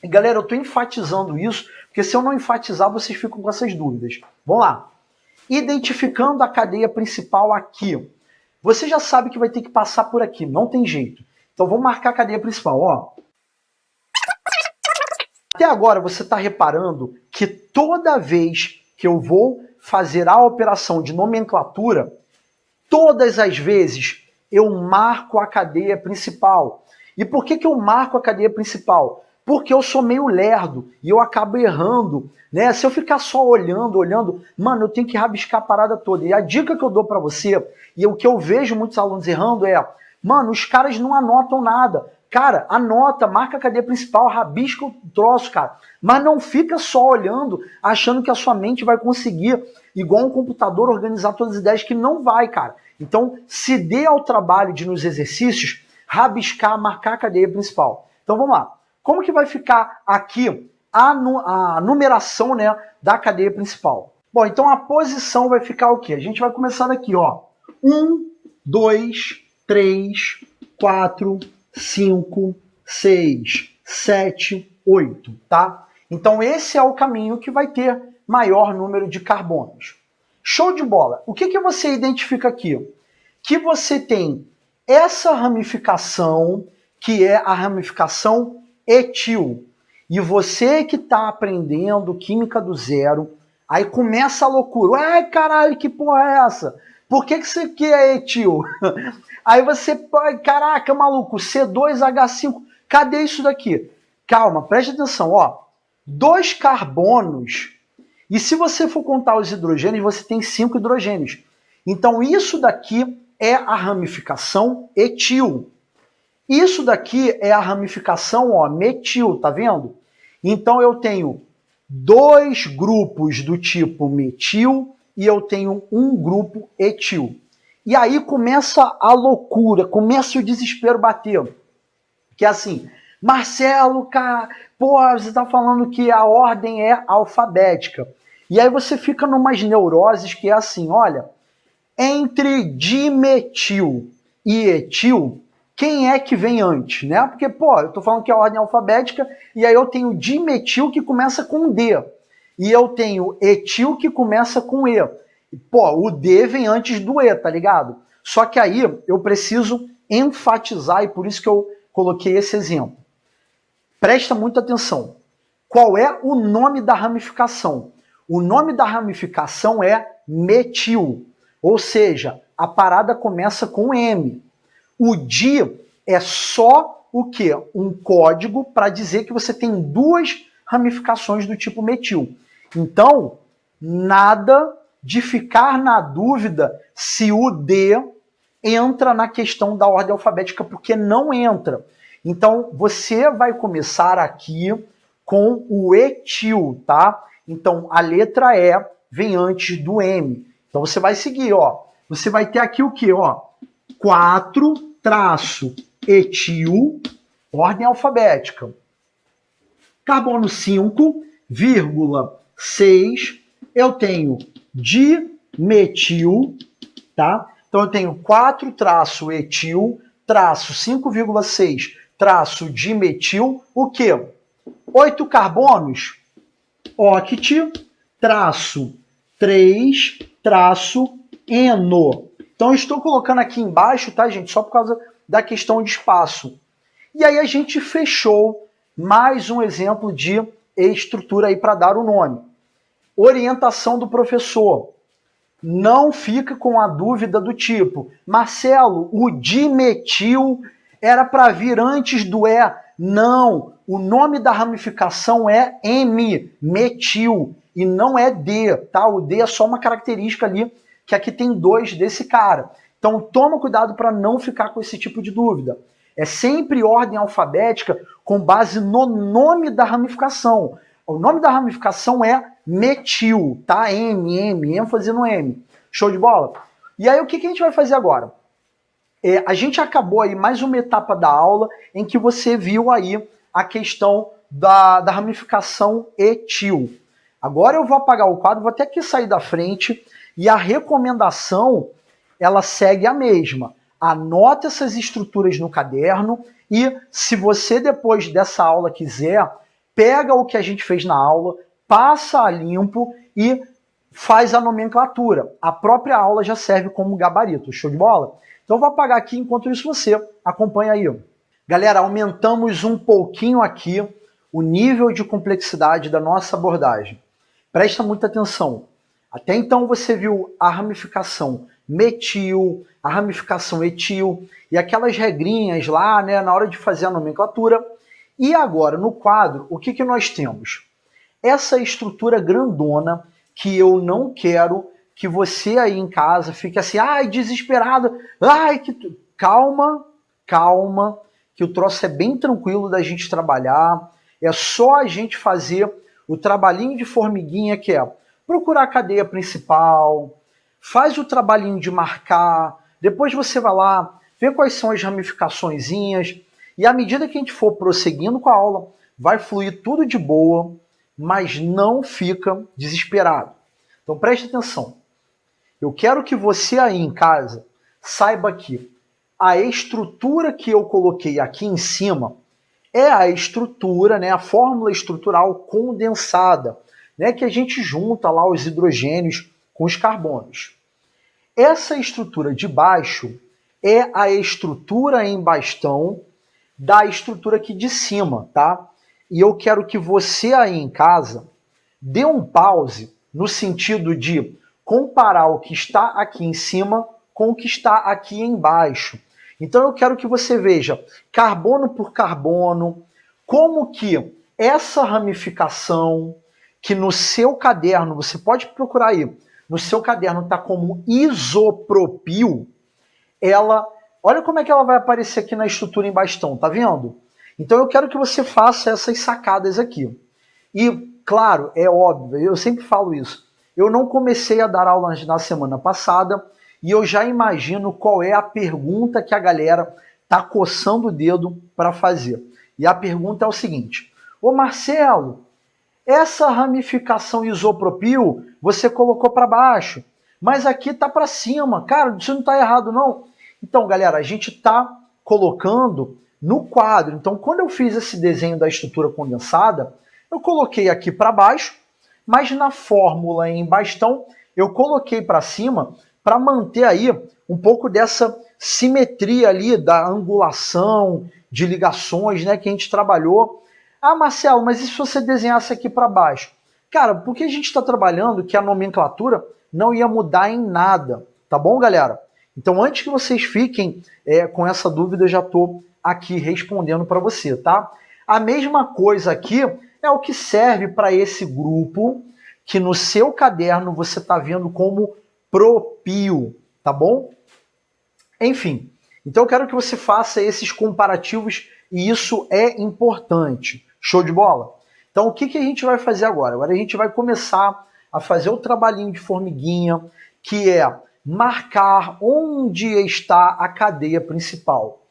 E galera, eu estou enfatizando isso, porque se eu não enfatizar, vocês ficam com essas dúvidas. Vamos lá. Identificando a cadeia principal aqui. Você já sabe que vai ter que passar por aqui, não tem jeito. Então vamos marcar a cadeia principal, ó. Até agora você está reparando que toda vez que eu vou fazer a operação de nomenclatura, todas as vezes eu marco a cadeia principal. E por que eu marco a cadeia principal? Porque eu sou meio lerdo e eu acabo errando, né? Se eu ficar só olhando, mano, eu tenho que rabiscar a parada toda. E a dica que eu dou para você, e o que eu vejo muitos alunos errando é, mano, os caras não anotam nada. Cara, anota, marca a cadeia principal, rabisca o troço, cara. Mas não fica só olhando, achando que a sua mente vai conseguir, igual um computador, organizar todas as ideias, que não vai, cara. Então, se dê ao trabalho de, nos exercícios, rabiscar, marcar a cadeia principal. Então, vamos lá. Como que vai ficar aqui a numeração, né, da cadeia principal? Bom, então a posição vai ficar o quê? A gente vai começar daqui, ó. 1, 2, 3, 4, 5, 6, 7, 8, tá? Então esse é o caminho que vai ter maior número de carbonos. Show de bola! O que você identifica aqui? Que você tem essa ramificação, que é a ramificação etil. E você que está aprendendo química do zero, aí começa a loucura. Ai, caralho, que porra é essa? Por que isso aqui é etil? Aí você, caraca, maluco, C2H5, cadê isso daqui? Calma, preste atenção, ó. 2 carbonos, e se você for contar os hidrogênios, você tem 5 hidrogênios. Então isso daqui é a ramificação etil. Isso daqui é a ramificação, ó, metil, tá vendo? Então eu tenho 2 grupos do tipo metil e eu tenho um grupo etil. E aí começa a loucura, começa o desespero bater. Que é assim, Marcelo, cara, pô, você tá falando que a ordem é alfabética. E aí você fica numas neuroses que é assim, olha, entre dimetil e etil, quem é que vem antes, né? Porque, pô, eu tô falando que é a ordem alfabética, e aí eu tenho dimetil que começa com D, e eu tenho etil que começa com E. Pô, o D vem antes do E, tá ligado? Só que aí eu preciso enfatizar, e por isso que eu coloquei esse exemplo. Presta muita atenção. Qual é o nome da ramificação? O nome da ramificação é metil. Ou seja, a parada começa com M. O di é só o quê? Um código para dizer que você tem 2 ramificações do tipo metil. Então, nada de ficar na dúvida se o D entra na questão da ordem alfabética, porque não entra. Então, você vai começar aqui com o etil, tá? Então, a letra E vem antes do M. Então, você vai seguir, ó. Você vai ter aqui o quê, ó? 4-etil, ordem alfabética. Carbono 5,6, eu tenho dimetil, tá? Então eu tenho 4-etil, 5,6, dimetil, o quê? 8 carbonos, oct, 3, eno. Então eu estou colocando aqui embaixo, tá, gente? Só por causa da questão de espaço. E aí a gente fechou mais um exemplo de estrutura aí para dar o nome. Orientação do professor. Não fica com a dúvida do tipo, Marcelo, o dimetil era para vir antes do E. Não, o nome da ramificação é M, metil, e não é D, tá? O D é só uma característica ali, que aqui tem 2 desse cara. Então toma cuidado para não ficar com esse tipo de dúvida. É sempre ordem alfabética com base no nome da ramificação. O nome da ramificação é metil, tá? M, ênfase no M. Show de bola? E aí o que a gente vai fazer agora? A gente acabou aí mais uma etapa da aula em que você viu aí a questão da ramificação etil. Agora eu vou apagar o quadro, vou até aqui sair da frente, e a recomendação, ela segue a mesma. Anota essas estruturas no caderno e se você depois dessa aula quiser, pega o que a gente fez na aula, passa a limpo e faz a nomenclatura. A própria aula já serve como gabarito. Show de bola? Então eu vou apagar aqui, enquanto isso você acompanha aí. Galera, aumentamos um pouquinho aqui o nível de complexidade da nossa abordagem. Presta muita atenção. Até então você viu a ramificação metil, a ramificação etil e aquelas regrinhas lá, né, na hora de fazer a nomenclatura. E agora, no quadro, o que nós temos? Essa estrutura grandona que eu não quero que você aí em casa fique assim, ai, desesperado, ai, que... Calma, calma, que o troço é bem tranquilo da gente trabalhar, é só a gente fazer o trabalhinho de formiguinha que é procurar a cadeia principal, faz o trabalhinho de marcar, depois você vai lá, vê quais são as ramificaçõezinhas, e à medida que a gente for prosseguindo com a aula, vai fluir tudo de boa, mas não fica desesperado. Então preste atenção. Eu quero que você aí em casa saiba que a estrutura que eu coloquei aqui em cima é a estrutura, né, a fórmula estrutural condensada, né, que a gente junta lá os hidrogênios com os carbonos. Essa estrutura de baixo é a estrutura em bastão da estrutura aqui de cima, tá? E eu quero que você aí em casa dê um pause no sentido de comparar o que está aqui em cima com o que está aqui embaixo. Então eu quero que você veja carbono por carbono, como que essa ramificação, que no seu caderno, você pode procurar aí, no seu caderno está como isopropil, ela, olha como é que ela vai aparecer aqui na estrutura em bastão, tá vendo? Então eu quero que você faça essas sacadas aqui. E, claro, é óbvio, eu sempre falo isso, eu não comecei a dar aulas na semana passada e eu já imagino qual é a pergunta que a galera tá coçando o dedo para fazer. E a pergunta é o seguinte: ô Marcelo, essa ramificação isopropil você colocou para baixo, mas aqui tá para cima. Cara, isso não está errado não. Então, galera, a gente está colocando no quadro. Então, quando eu fiz esse desenho da estrutura condensada, eu coloquei aqui para baixo, mas na fórmula em bastão eu coloquei para cima para manter aí um pouco dessa simetria ali da angulação, de ligações, né, que a gente trabalhou. Ah, Marcelo, mas e se você desenhasse aqui para baixo? Cara, porque a gente está trabalhando que a nomenclatura não ia mudar em nada, tá bom, galera? Então, antes que vocês fiquem com essa dúvida, eu já estou aqui respondendo para você, tá? A mesma coisa aqui é o que serve para esse grupo que no seu caderno você está vendo como propil, tá bom? Enfim, então eu quero que você faça esses comparativos e isso é importante. Show de bola? Então o que a gente vai fazer agora? Agora a gente vai começar a fazer o trabalhinho de formiguinha, que é marcar onde está a cadeia principal.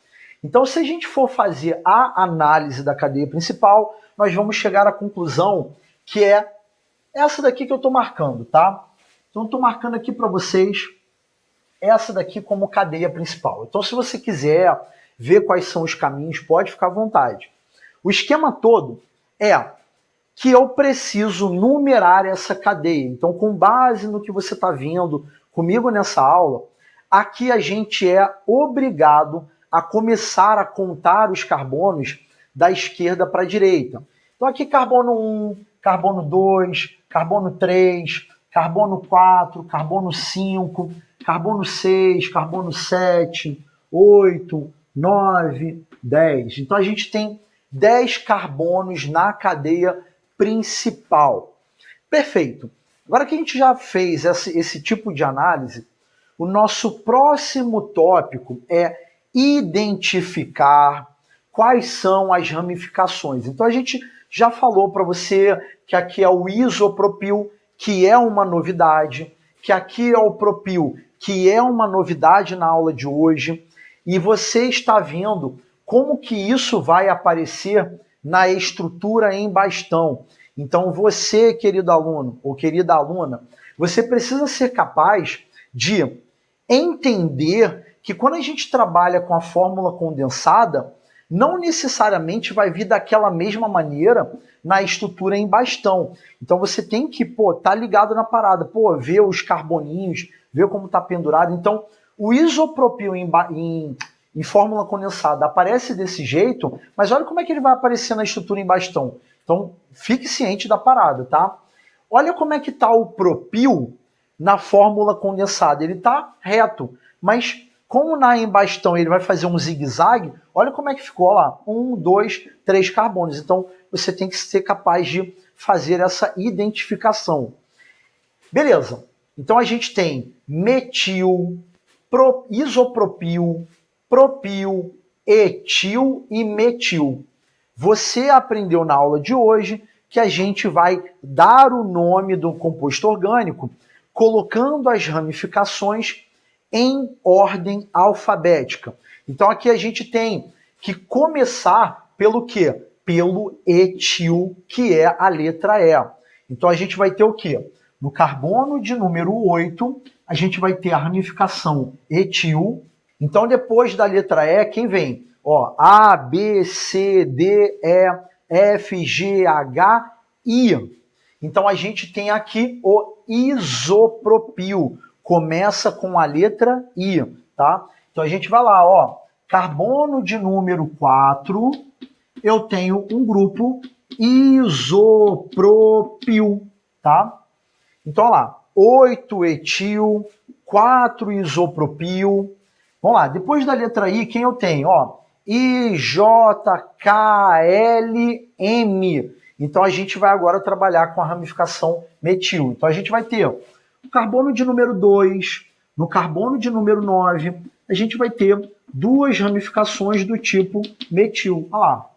Então, se a gente for fazer a análise da cadeia principal, nós vamos chegar à conclusão que é essa daqui que eu estou marcando, tá? Então, estou marcando aqui para vocês essa daqui como cadeia principal. Então, se você quiser ver quais são os caminhos, pode ficar à vontade. O esquema todo é que eu preciso numerar essa cadeia. Então, com base no que você está vendo comigo nessa aula, aqui a gente é obrigado a começar a contar os carbonos da esquerda para a direita. Então aqui carbono 1, carbono 2, carbono 3, carbono 4, carbono 5, carbono 6, carbono 7, 8, 9, 10. Então a gente tem 10 carbonos na cadeia principal. Perfeito. Agora que a gente já fez esse tipo de análise, o nosso próximo tópico é identificar quais são as ramificações. Então a gente já falou para você que aqui é o isopropil, que é uma novidade, que aqui é o propil, que é uma novidade na aula de hoje, e você está vendo como que isso vai aparecer na estrutura em bastão. Então você, querido aluno ou querida aluna, você precisa ser capaz de entender que quando a gente trabalha com a fórmula condensada, não necessariamente vai vir daquela mesma maneira na estrutura em bastão. Então você tem que, tá ligado na parada, ver os carboninhos, ver como tá pendurado. Então o isopropil em fórmula condensada aparece desse jeito, mas olha como é que ele vai aparecer na estrutura em bastão. Então fique ciente da parada, tá? Olha como é que tá o propil na fórmula condensada. Ele tá reto, mas como na em bastão ele vai fazer um zigue-zague, olha como é que ficou lá. 1, 2, 3 carbonos. Então você tem que ser capaz de fazer essa identificação. Beleza. Então a gente tem metil, isopropil, propil, etil e metil. Você aprendeu na aula de hoje que a gente vai dar o nome do composto orgânico colocando as ramificações em ordem alfabética. Então aqui a gente tem que começar pelo quê? Pelo etil, que é a letra E. Então a gente vai ter o quê? No carbono de número 8, a gente vai ter a ramificação etil. Então depois da letra E, quem vem? Ó, A, B, C, D, E, F, G, H, I. Então a gente tem aqui o isopropil. Começa com a letra I, tá? Então a gente vai lá, ó. Carbono de número 4, eu tenho um grupo isopropil, tá? Então, olha lá, 8-etil, 4-isopropil. Vamos lá, depois da letra I, quem eu tenho? Ó, IJKLM. Então, a gente vai agora trabalhar com a ramificação metil. Então, a gente vai ter o carbono de número 2, no carbono de número 9, a gente vai ter duas ramificações do tipo metil. Olha lá.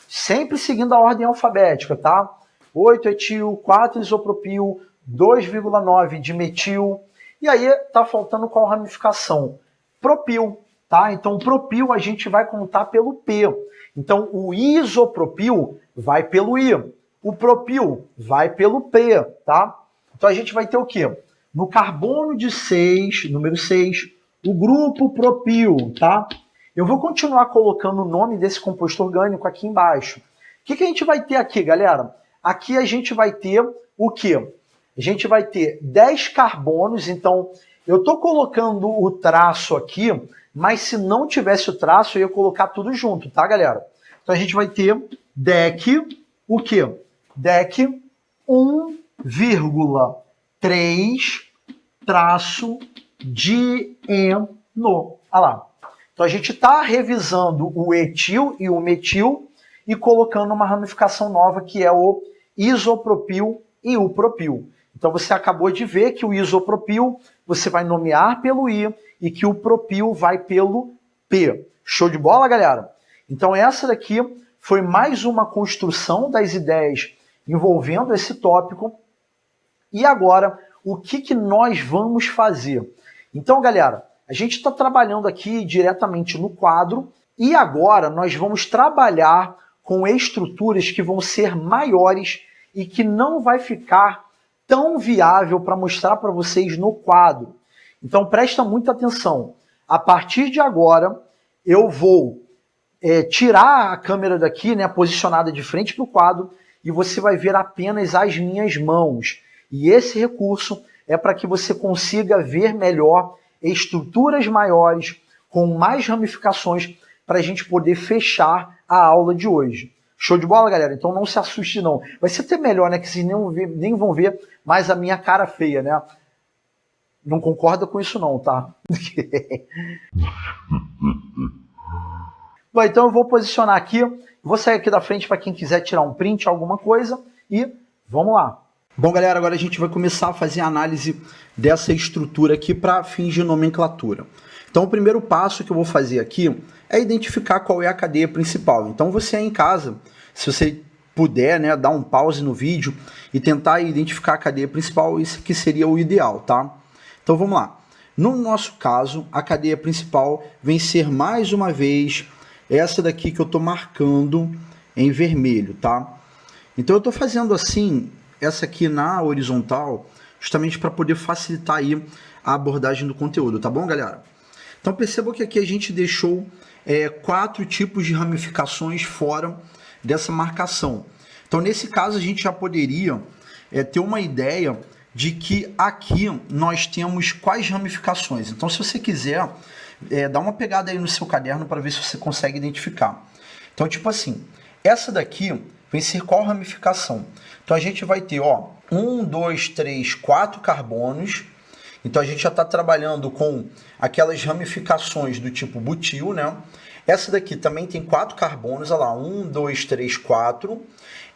Sempre seguindo a ordem alfabética, tá? 8-etil, 4-isopropil, 2,9 de metil. E aí tá faltando qual ramificação? Propil, tá? Então, propil a gente vai contar pelo P. Então, o isopropil vai pelo I. O propil vai pelo P, tá? Então, a gente vai ter o quê? No carbono de 6, número 6, o grupo propil, tá? Eu vou continuar colocando o nome desse composto orgânico aqui embaixo. O que a gente vai ter aqui, galera? Aqui a gente vai ter o quê? A gente vai ter 10 carbonos, então eu estou colocando o traço aqui, mas se não tivesse o traço, eu ia colocar tudo junto, tá, galera? Então a gente vai ter DEC, o quê? DEC 1,3 traço dieno. Olha lá. Então a gente está revisando o etil e o metil e colocando uma ramificação nova que é o isopropil e o propil. Então você acabou de ver que o isopropil você vai nomear pelo I e que o propil vai pelo P. Show de bola, galera? Então essa daqui foi mais uma construção das ideias envolvendo esse tópico. E agora, o que nós vamos fazer? Então, galera, a gente está trabalhando aqui diretamente no quadro e agora nós vamos trabalhar com estruturas que vão ser maiores e que não vai ficar tão viável para mostrar para vocês no quadro. Então presta muita atenção. A partir de agora eu vou tirar a câmera daqui, né, posicionada de frente para o quadro, e você vai ver apenas as minhas mãos. E esse recurso é para que você consiga ver melhor estruturas maiores, com mais ramificações, para a gente poder fechar a aula de hoje. Show de bola, galera? Então não se assuste, não. Vai ser até melhor, né? Que vocês nem vão ver mais a minha cara feia, né? Não concorda com isso, não, tá? Bom, então eu vou posicionar aqui. Vou sair aqui da frente para quem quiser tirar um print, alguma coisa. E vamos lá. Bom, galera, agora a gente vai começar a fazer a análise dessa estrutura aqui para fins de nomenclatura. Então, o primeiro passo que eu vou fazer aqui é identificar qual é a cadeia principal. Então, você aí em casa, se você puder, né, dar um pause no vídeo e tentar identificar a cadeia principal, isso aqui seria o ideal, tá? Então, vamos lá. No nosso caso, a cadeia principal vem ser, mais uma vez, essa daqui que eu estou marcando em vermelho, tá? Então, eu estou fazendo assim, essa aqui na horizontal, justamente para poder facilitar aí a abordagem do conteúdo, tá bom, galera? Então perceba que aqui a gente deixou 4 tipos de ramificações fora dessa marcação. Então nesse caso a gente já poderia ter uma ideia de que aqui nós temos quais ramificações. Então se você quiser, dá uma pegada aí no seu caderno para ver se você consegue identificar. Então tipo assim, essa daqui vai ser qual ramificação? Então a gente vai ter, ó, 1, 2, 3, 4 carbonos. Então a gente já está trabalhando com aquelas ramificações do tipo butil, né? Essa daqui também tem 4 carbonos, olha lá, 1, 2, 3, 4.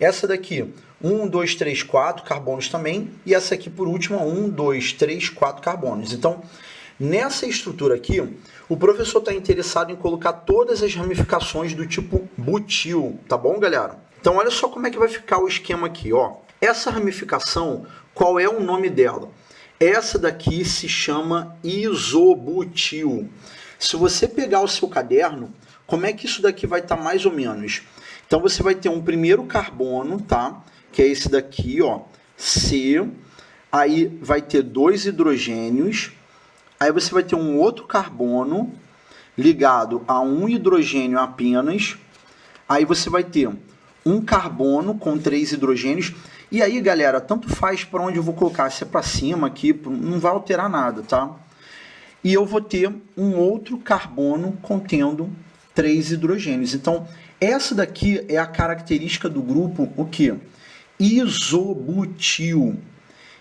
Essa daqui, 1, 2, 3, 4 carbonos também. E essa aqui, por último, 1, 2, 3, 4 carbonos. Então, nessa estrutura aqui, o professor está interessado em colocar todas as ramificações do tipo butil, tá bom, galera? Então, olha só como é que vai ficar o esquema aqui, ó. Essa ramificação, qual é o nome dela? Essa daqui se chama isobutil. Se você pegar o seu caderno, como é que isso daqui vai estar mais ou menos? Então você vai ter um primeiro carbono, tá? Que é esse daqui, ó, C. Aí vai ter 2 hidrogênios. Aí você vai ter um outro carbono. ligado a um hidrogênio apenas. Aí você vai ter um carbono com 3 hidrogênios. E aí, galera, tanto faz para onde eu vou colocar, se é para cima aqui, não vai alterar nada, tá? E eu vou ter um outro carbono contendo 3 hidrogênios. Então, essa daqui é a característica do grupo, o quê? Isobutil.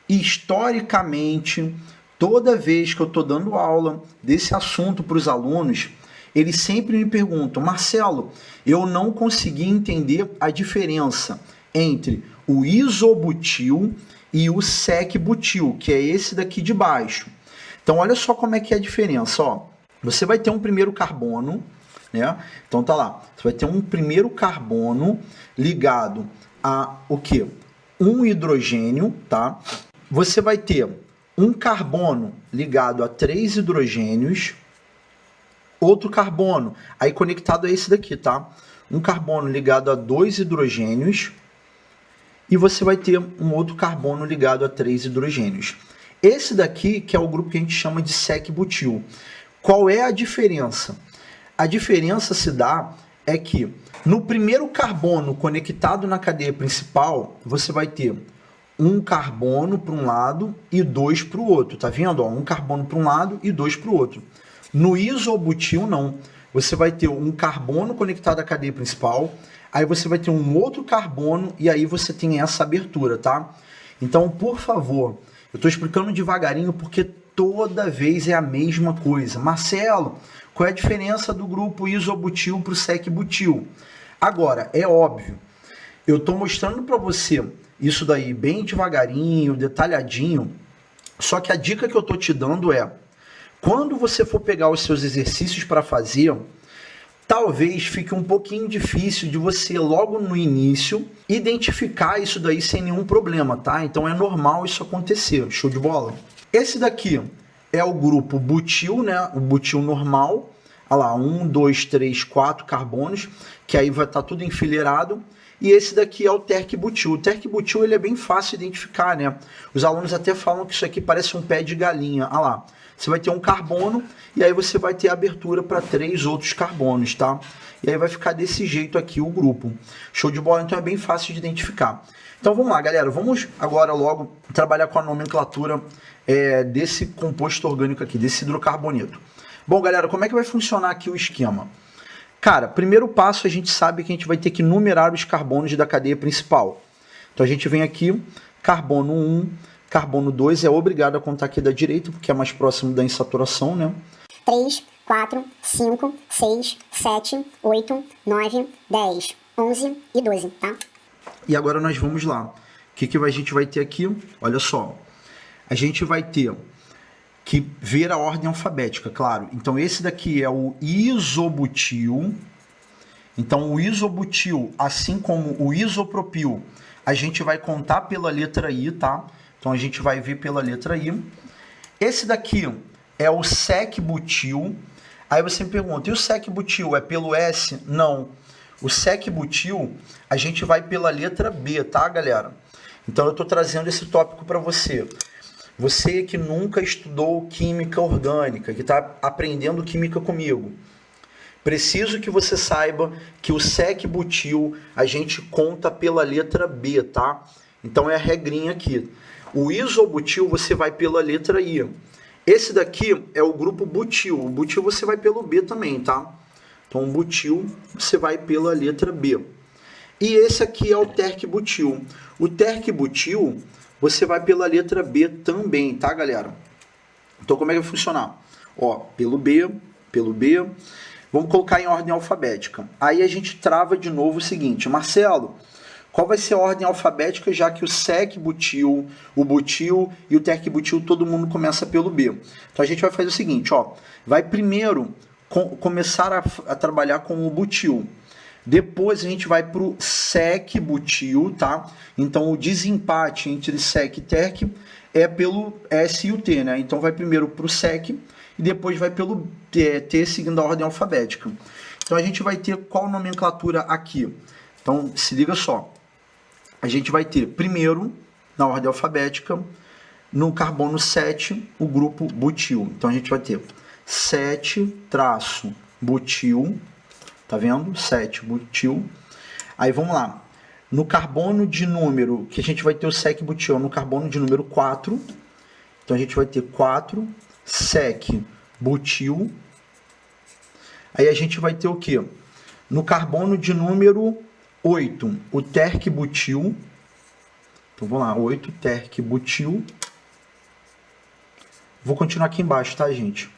Historicamente, toda vez que eu estou dando aula desse assunto para os alunos, eles sempre me perguntam: Marcelo, eu não consegui entender a diferença entre o isobutil e o sec-butil, que é esse daqui de baixo. Então, olha só como é que é a diferença. Ó. Você vai ter um primeiro carbono, né? Então, tá lá. Você vai ter um primeiro carbono ligado a o quê? Um hidrogênio, tá? Você vai ter um carbono ligado a 3 hidrogênios, outro carbono, aí conectado a esse daqui, tá? Um carbono ligado a 2 hidrogênios, e você vai ter um outro carbono ligado a 3 hidrogênios. Esse daqui que é o grupo que a gente chama de sec-butil. Qual é a diferença? A diferença se dá é que no primeiro carbono conectado na cadeia principal, você vai ter um carbono para um lado e 2 para o outro. Tá vendo? Ó, um carbono para um lado e 2 para o outro. No isobutil, não. Você vai ter um carbono conectado à cadeia principal, aí você vai ter um outro carbono e aí você tem essa abertura, tá? Então, por favor, eu estou explicando devagarinho porque toda vez é a mesma coisa. Marcelo, qual é a diferença do grupo isobutil para o sec-butil? Agora, é óbvio, eu estou mostrando para você isso daí bem devagarinho, detalhadinho, só que a dica que eu estou te dando é: quando você for pegar os seus exercícios para fazer, talvez fique um pouquinho difícil de você, logo no início, identificar isso daí sem nenhum problema, tá? Então é normal isso acontecer. Show de bola? Esse daqui é o grupo butil, né? O butil normal. Olha lá, 1, 2, 3, 4 carbonos, que aí vai estar tudo enfileirado. E esse daqui é o terc-butil. O terc-butil ele é bem fácil de identificar, né? Os alunos até falam que isso aqui parece um pé de galinha. Olha lá. Você vai ter um carbono e aí você vai ter abertura para 3 outros carbonos, tá? E aí vai ficar desse jeito aqui o grupo. Show de bola? Então é bem fácil de identificar. Então vamos lá, galera. Vamos agora logo trabalhar com a nomenclatura desse composto orgânico aqui, desse hidrocarboneto. Bom, galera, como é que vai funcionar aqui o esquema? Cara, primeiro passo, a gente sabe que a gente vai ter que numerar os carbonos da cadeia principal. Então a gente vem aqui, carbono 1, carbono 2 é obrigado a contar aqui da direita, porque é mais próximo da insaturação, né? 3, 4, 5, 6, 7, 8, 9, 10, 11 e 12, tá? E agora nós vamos lá. O que a gente vai ter aqui? Olha só. A gente vai ter que ver a ordem alfabética, claro. Então esse daqui é o isobutil. Então o isobutil, assim como o isopropil, a gente vai contar pela letra I, tá? Então a gente vai ver pela letra I. Esse daqui é o sec-butil. Aí você me pergunta, e o sec-butil é pelo S? Não. O sec-butil a gente vai pela letra B, tá, galera? Então eu estou trazendo esse tópico para você. Você que nunca estudou química orgânica, que está aprendendo química comigo, preciso que você saiba que o sec-butil a gente conta pela letra B, tá? Então é a regrinha aqui. O isobutil você vai pela letra I. Esse daqui é o grupo butil. O butil você vai pelo B também, tá? Então o butil você vai pela letra B. E esse aqui é o terc-butil. O terc-butil você vai pela letra B também, tá, galera? Então como é que vai funcionar? Ó, pelo B. Vamos colocar em ordem alfabética. Aí a gente trava de novo o seguinte: Marcelo, qual vai ser a ordem alfabética, já que o sec-butil, o butil e o terc-butil, todo mundo começa pelo B? Então a gente vai fazer o seguinte, ó. Vai primeiro começar a trabalhar com o butil. Depois a gente vai para o sec-butil, tá? Então o desempate entre sec e terc é pelo S e o T, né? Então vai primeiro para o sec e depois vai pelo T, seguindo a ordem alfabética. Então a gente vai ter qual nomenclatura aqui? Então se liga só. A gente vai ter primeiro, na ordem alfabética, no carbono 7, o grupo butil. Então a gente vai ter 7 butil, tá vendo? 7 butil. Aí vamos lá. No carbono de número, que a gente vai ter o sec-butil no carbono de número 4. Então a gente vai ter 4 sec-butil. Aí a gente vai ter o quê? No carbono de número 8, o terc-butil. Então vamos lá, 8 terc-butil. Vou continuar aqui embaixo, tá, gente?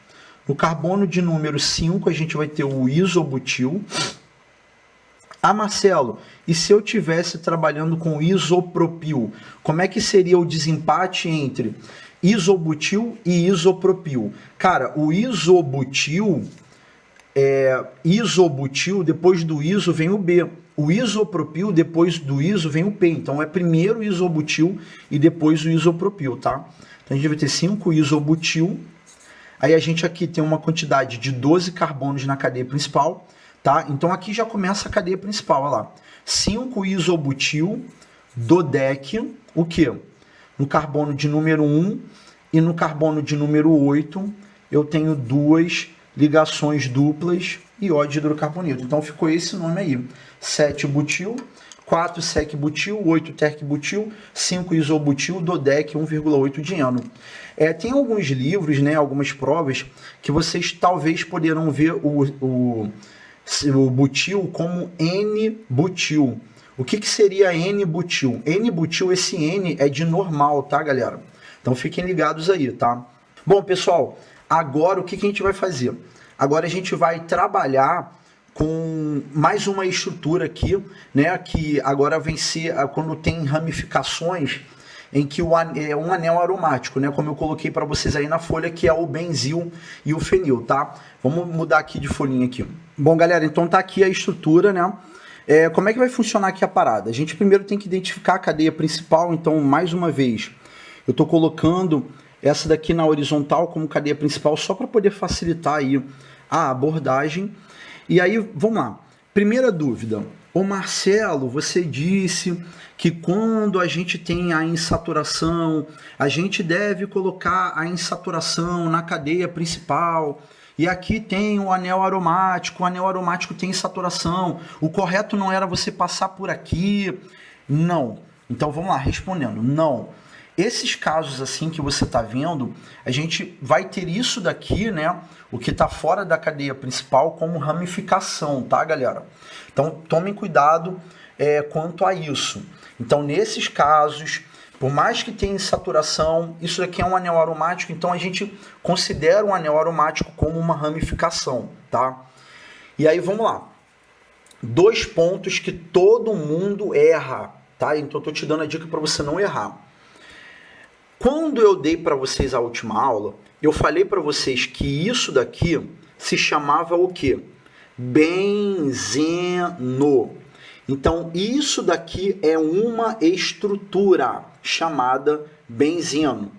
No carbono de número 5, a gente vai ter o isobutil. Ah, Marcelo, e se eu estivesse trabalhando com isopropil, como é que seria o desempate entre isobutil e isopropil? Cara, o isobutil, depois do iso vem o B. O isopropil, depois do iso vem o P. Então é primeiro o isobutil e depois o isopropil, tá? Então a gente vai ter 5 isobutil. Aí a gente aqui tem uma quantidade de 12 carbonos na cadeia principal. Tá? Então aqui já começa a cadeia principal, olha lá. 5 isobutil do DEC, o quê? No carbono de número 1 e no carbono de número 8, eu tenho 2 ligações duplas iódio de hidrocarboneto. Então ficou esse nome aí. 7 butil, 4 sec-butil, 8 terc-butil, 5 isobutil do DEC 1,8 de eno. Tem alguns livros, né, algumas provas, que vocês talvez poderão ver o butil como N-butil. O que seria N-butil? N-butil, esse N é de normal, tá, galera? Então fiquem ligados aí, tá? Bom, pessoal, agora o que a gente vai fazer? Agora a gente vai trabalhar com mais uma estrutura aqui, né? Que agora vem ser quando tem ramificações em que é um anel aromático, né? Como eu coloquei para vocês aí na folha, que é o benzil e o fenil, tá? Vamos mudar aqui de folhinha aqui. Bom, galera, então tá aqui a estrutura, né? Como é que vai funcionar aqui a parada? A gente primeiro tem que identificar a cadeia principal, então, mais uma vez, eu tô colocando essa daqui na horizontal como cadeia principal, só para poder facilitar aí a abordagem. E aí, vamos lá. Primeira dúvida. Ô Marcelo, você disse que quando a gente tem a insaturação, a gente deve colocar a insaturação na cadeia principal. E aqui tem o anel aromático tem insaturação. O correto não era você passar por aqui? Não. Então vamos lá, respondendo. Não. Esses casos assim que você está vendo, a gente vai ter isso daqui, né? O que está fora da cadeia principal como ramificação, tá, galera? Então tomem cuidado quanto a isso. Então nesses casos, por mais que tenha insaturação, isso daqui é um anel aromático, então a gente considera um anel aromático como uma ramificação, tá? E aí vamos lá. 2 pontos que todo mundo erra, tá? Então eu tô te dando a dica para você não errar. Quando eu dei para vocês a última aula, eu falei para vocês que isso daqui se chamava o quê? Benzeno. Então, isso daqui é uma estrutura chamada benzeno.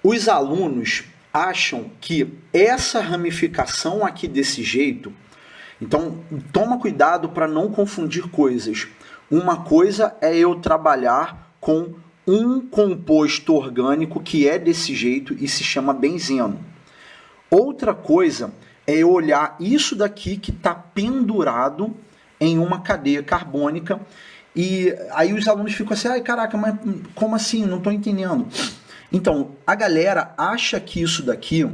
Os alunos acham que essa ramificação aqui desse jeito, então toma cuidado para não confundir coisas. Uma coisa é eu trabalhar com um composto orgânico que é desse jeito e se chama benzeno. Outra coisa é eu olhar isso daqui que está pendurado em uma cadeia carbônica e aí os alunos ficam assim, ai caraca, mas como assim? Não estou entendendo. Então, a galera acha que isso daqui,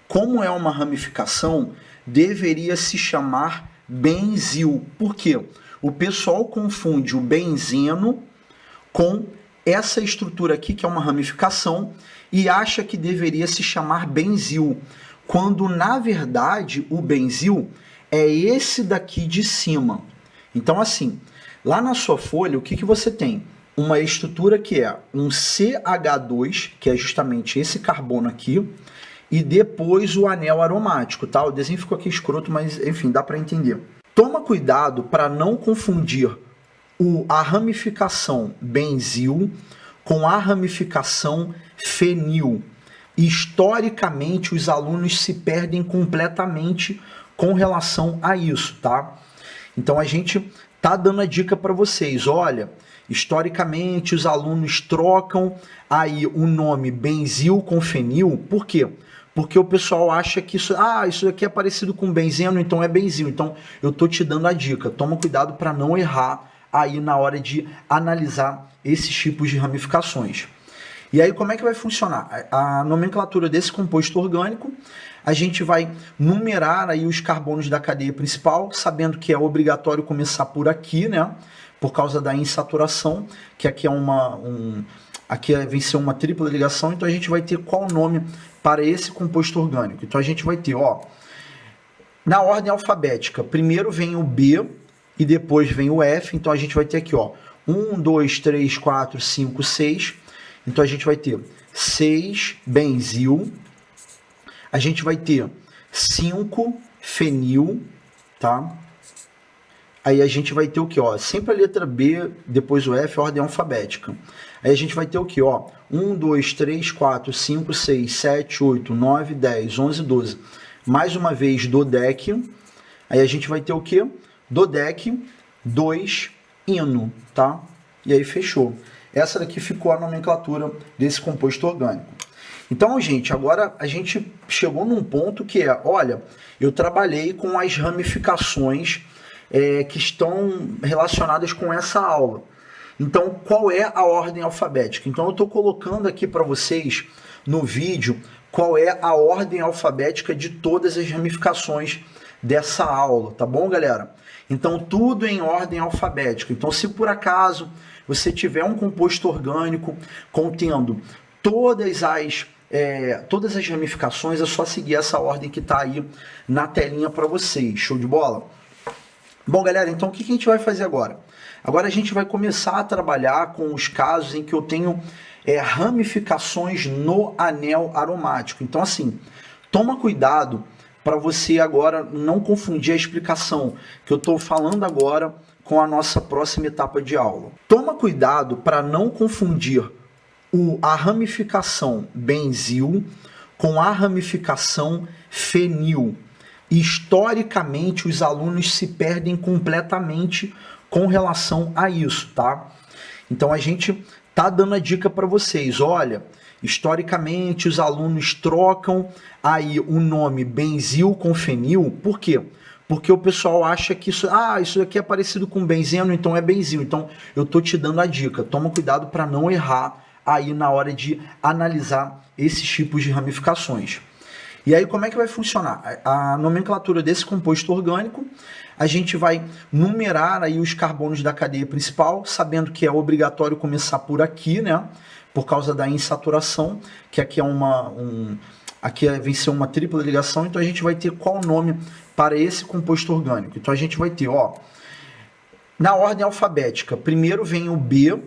como é uma ramificação, deveria se chamar benzil. Por quê? O pessoal confunde o benzeno com essa estrutura aqui, que é uma ramificação, e acha que deveria se chamar benzil, quando na verdade o benzil é esse daqui de cima. Então assim, lá na sua folha, o que você tem? Uma estrutura que é um CH2, que é justamente esse carbono aqui, e depois o anel aromático, tá? O desenho ficou aqui escroto, mas enfim, dá para entender. Toma cuidado para não confundir a ramificação benzil com a ramificação fenil. Historicamente, os alunos se perdem completamente com relação a isso, tá? Então, a gente tá dando a dica para vocês. Olha, historicamente, os alunos trocam aí o nome benzil com fenil. Por quê? Porque o pessoal acha que isso aqui é parecido com benzeno, então é benzil. Então eu tô te dando a dica. Toma cuidado para não errar aí na hora de analisar esses tipos de ramificações. E aí como é que vai funcionar? A nomenclatura desse composto orgânico, a gente vai numerar aí os carbonos da cadeia principal, sabendo que é obrigatório começar por aqui, né? Por causa da insaturação, que aqui aqui vem ser uma tripla ligação, então a gente vai ter qual nome para esse composto orgânico. Então a gente vai ter, ó, na ordem alfabética, primeiro vem o B e depois vem o F, então a gente vai ter aqui, ó, 1, 2, 3, 4, 5, 6, então a gente vai ter 6 benzil, a gente vai ter 5 fenil, tá? Aí a gente vai ter o que, ó? Sempre a letra B, depois o F, ordem alfabética. Aí a gente vai ter o que, ó? 1, 2, 3, 4, 5, 6, 7, 8, 9, 10, 11, 12. Mais uma vez, dodec. Aí a gente vai ter o que? Dodec, 2, ino, tá? E aí fechou. Essa daqui ficou a nomenclatura desse composto orgânico. Então, gente, agora a gente chegou num ponto que é, olha, eu trabalhei com as ramificações que estão relacionadas com essa aula. Então, qual é a ordem alfabética? Então, eu estou colocando aqui para vocês no vídeo qual é a ordem alfabética de todas as ramificações dessa aula, tá bom, galera? Então, tudo em ordem alfabética. Então, se por acaso você tiver um composto orgânico contendo todas as ramificações, é só seguir essa ordem que está aí na telinha para vocês. Show de bola? Bom, galera, então o que a gente vai fazer agora? Agora a gente vai começar a trabalhar com os casos em que eu tenho ramificações no anel aromático. Então, assim, toma cuidado para você agora não confundir a explicação que eu estou falando agora com a nossa próxima etapa de aula. Toma cuidado para não confundir a ramificação benzil com a ramificação fenil. Historicamente, os alunos se perdem completamente com relação a isso, tá? Então, a gente tá dando a dica para vocês. Olha, historicamente, os alunos trocam aí o nome benzil com fenil. Por quê? Porque o pessoal acha que isso aqui é parecido com benzeno, então é benzil. Então, eu tô te dando a dica. Toma cuidado para não errar aí na hora de analisar esses tipos de ramificações. E aí como é que vai funcionar? A nomenclatura desse composto orgânico, a gente vai numerar aí os carbonos da cadeia principal, sabendo que é obrigatório começar por aqui, né? Por causa da insaturação, que aqui aqui vem ser uma tripla ligação, então a gente vai ter qual nome para esse composto orgânico. Então a gente vai ter, ó, na ordem alfabética, primeiro vem o B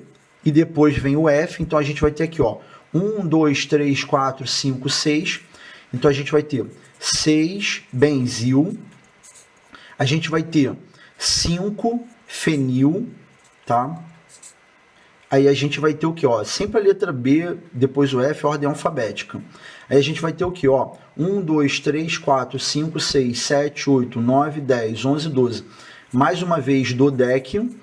e depois vem o F, então a gente vai ter aqui, ó, 1, 2, 3, 4, 5, 6. Então a gente vai ter 6 benzil, a gente vai ter 5 fenil, tá? Aí a gente vai ter o que, ó? Sempre a letra B, depois o F, ordem alfabética. Aí a gente vai ter o que, ó? 1, 2, 3, 4, 5, 6, 7, 8, 9, 10, 11, 12. Mais uma vez, dodec.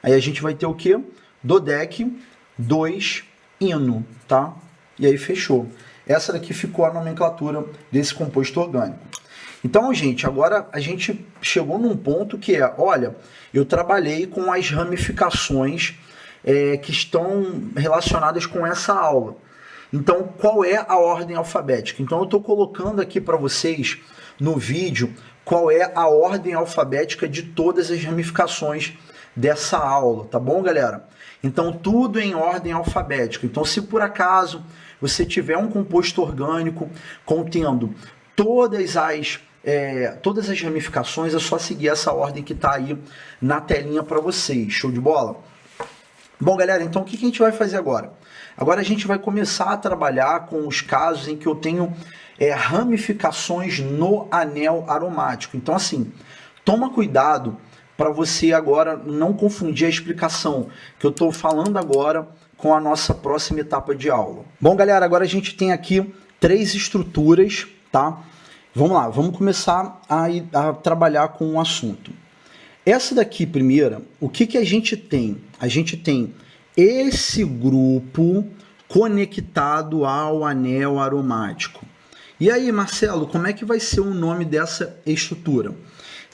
Aí a gente vai ter o que? Dodec, 2, ino, tá? E aí fechou. Essa daqui ficou a nomenclatura desse composto orgânico. Então, gente, agora a gente chegou num ponto que é, olha, eu trabalhei com as ramificações que estão relacionadas com essa aula. Então, qual é a ordem alfabética? Então, eu estou colocando aqui para vocês no vídeo qual é a ordem alfabética de todas as ramificações dessa aula, tá bom, galera? Então, tudo em ordem alfabética. Então, se por acaso você tiver um composto orgânico contendo todas as ramificações, é só seguir essa ordem que está aí na telinha para vocês. Show de bola? Bom, galera, então o que a gente vai fazer agora? Agora a gente vai começar a trabalhar com os casos em que eu tenho ramificações no anel aromático. Então, assim, toma cuidado para você agora não confundir a explicação que eu estou falando agora com a nossa próxima etapa de aula. Bom, galera, agora a gente tem aqui 3 estruturas, tá? Vamos lá, vamos começar a trabalhar com o assunto. Essa daqui, primeira, o que a gente tem? A gente tem esse grupo conectado ao anel aromático. E aí, Marcelo, como é que vai ser o nome dessa estrutura?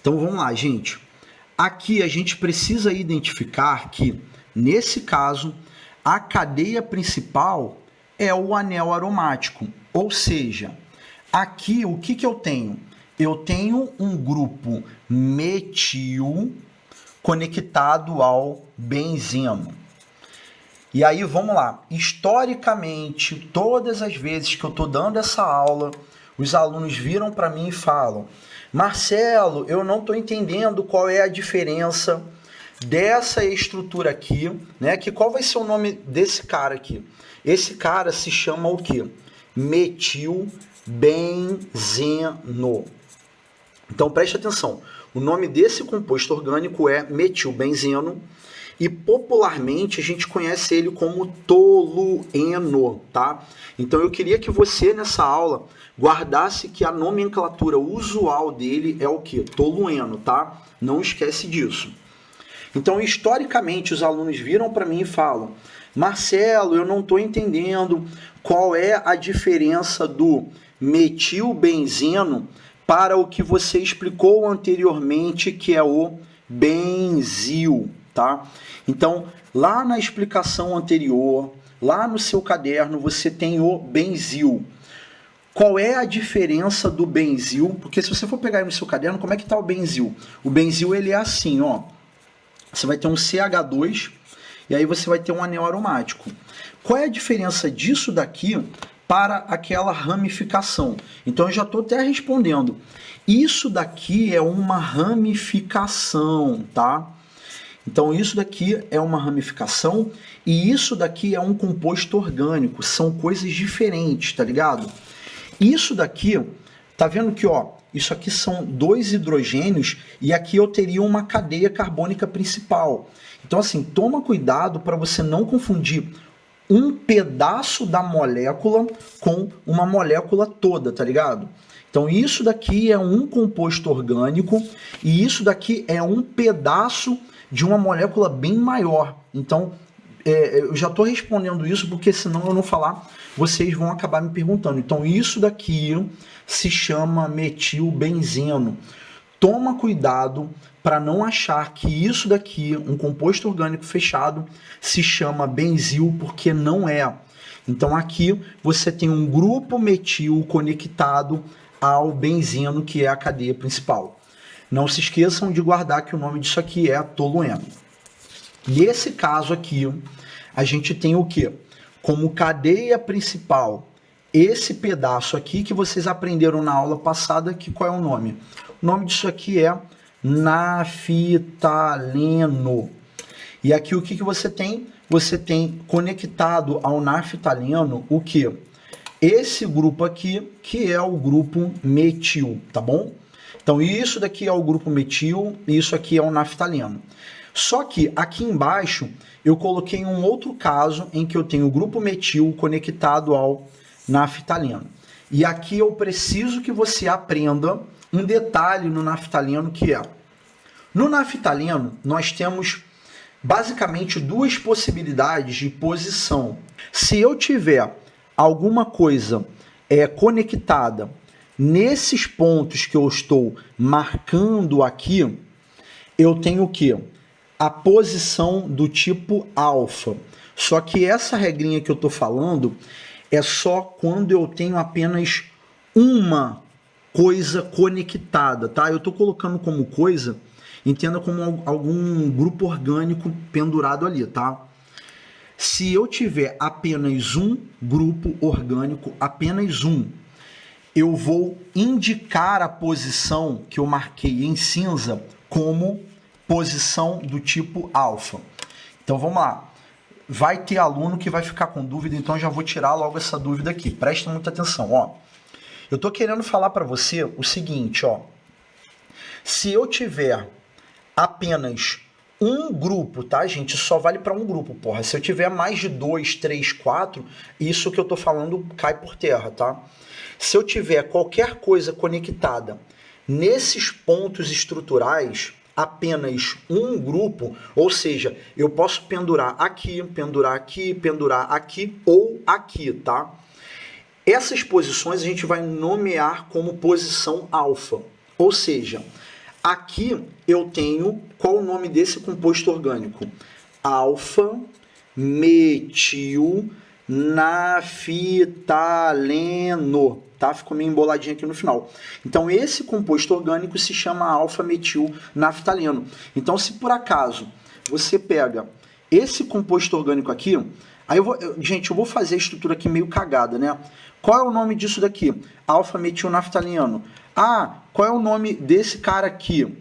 Então vamos lá, gente. Aqui a gente precisa identificar que, nesse caso, a cadeia principal é o anel aromático. Ou seja, aqui o que eu tenho? Eu tenho um grupo metil conectado ao benzeno. E aí, vamos lá. Historicamente, todas as vezes que eu estou dando essa aula, os alunos viram para mim e falam: Marcelo, eu não estou entendendo qual é a diferença dessa estrutura aqui, né? Que qual vai ser o nome desse cara aqui? Esse cara se chama o quê? Metilbenzeno. Então preste atenção. O nome desse composto orgânico é metilbenzeno. E popularmente a gente conhece ele como tolueno, tá? Então eu queria que você nessa aula guardasse que a nomenclatura usual dele é o que? Tolueno, tá? Não esquece disso. Então historicamente os alunos viram para mim e falam: Marcelo, eu não estou entendendo qual é a diferença do metilbenzeno para o que você explicou anteriormente, que é o benzil, tá? Então, lá na explicação anterior, lá no seu caderno, você tem o benzil. Qual é a diferença do benzil? Porque se você for pegar aí no seu caderno, como é que está o benzil? O benzil, ele é assim, ó. Você vai ter um CH2 e aí você vai ter um anel aromático. Qual é a diferença disso daqui para aquela ramificação? Então, eu já estou até respondendo. Isso daqui é uma ramificação, tá? Então, isso daqui é uma ramificação e isso daqui é um composto orgânico. São coisas diferentes, tá ligado? Isso daqui, tá vendo que, ó, isso aqui são 2 hidrogênios e aqui eu teria uma cadeia carbônica principal. Então, assim, toma cuidado para você não confundir um pedaço da molécula com uma molécula toda, tá ligado? Então, isso daqui é um composto orgânico e isso daqui é um pedaço de uma molécula bem maior. Então, eu já estou respondendo isso porque senão eu não falar, vocês vão acabar me perguntando. Então, isso daqui se chama metilbenzeno. Toma cuidado para não achar que isso daqui, um composto orgânico fechado, se chama benzil, porque não é. Então, aqui você tem um grupo metil conectado ao benzeno, que é a cadeia principal. Não se esqueçam de guardar que o nome disso aqui é tolueno. Nesse caso aqui, a gente tem o quê? Como cadeia principal, esse pedaço aqui que vocês aprenderam na aula passada, que qual é o nome? O nome disso aqui é naftaleno. E aqui o que você tem? Você tem conectado ao naftaleno o quê? Esse grupo aqui, que é o grupo metil, tá bom? Então, isso daqui é o grupo metil e isso aqui é o naftaleno. Só que aqui embaixo eu coloquei um outro caso em que eu tenho o grupo metil conectado ao naftaleno. E aqui eu preciso que você aprenda um detalhe no naftaleno, que é: no naftaleno nós temos basicamente 2 possibilidades de posição. Se eu tiver alguma coisa conectada nesses pontos que eu estou marcando aqui, eu tenho o quê? A posição do tipo alfa. Só que essa regrinha que eu estou falando é só quando eu tenho apenas uma coisa conectada, tá? Eu estou colocando como coisa, entenda como algum grupo orgânico pendurado ali, tá? Se eu tiver apenas um grupo orgânico, apenas um, eu vou indicar a posição que eu marquei em cinza como posição do tipo alfa. Então vamos lá. Vai ter aluno que vai ficar com dúvida, então eu já vou tirar logo essa dúvida aqui. Presta muita atenção, ó. Eu tô querendo falar para você o seguinte, ó. Se eu tiver apenas um grupo, tá, gente? Só vale para um grupo, porra. Se eu tiver mais de 2, 3, 4, isso que eu tô falando cai por terra, tá? Se eu tiver qualquer coisa conectada nesses pontos estruturais, apenas um grupo, ou seja, eu posso pendurar aqui ou aqui, tá? Essas posições a gente vai nomear como posição alfa. Ou seja, aqui eu tenho, qual o nome desse composto orgânico? Alfa-metilnaftaleno, tá? Ficou meio emboladinho aqui no final. Então, esse composto orgânico se chama alfa-metilnaftaleno. Então, se por acaso você pega esse composto orgânico aqui, aí gente, eu vou fazer a estrutura aqui meio cagada, né? Qual é o nome disso daqui? Alfa-metilnaftaleno. Ah, qual é o nome desse cara aqui?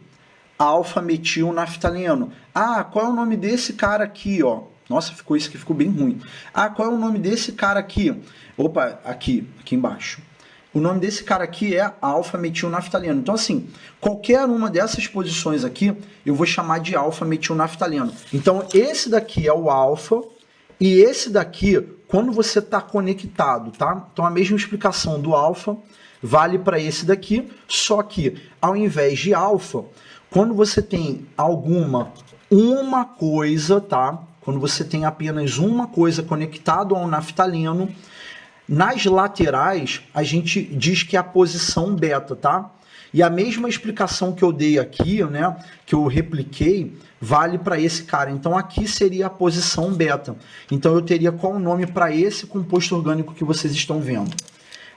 Alfa-metilnaftaleno. Ah, qual é o nome desse cara aqui, ó? Nossa, isso aqui ficou bem ruim. Ah, qual é o nome desse cara aqui? Opa, aqui embaixo. O nome desse cara aqui é alfa-metilnaftaleno. Então, assim, qualquer uma dessas posições aqui, eu vou chamar de alfa-metilnaftaleno. Então, esse daqui é o alfa, e esse daqui, quando você está conectado, tá? Então, a mesma explicação do alfa vale para esse daqui, só que, ao invés de alfa, quando você tem uma coisa, tá? Quando você tem apenas uma coisa conectado ao naftaleno, nas laterais, a gente diz que é a posição beta, tá? E a mesma explicação que eu dei aqui, né, que eu repliquei, vale para esse cara. Então, aqui seria a posição beta. Então, eu teria qual o nome para esse composto orgânico que vocês estão vendo?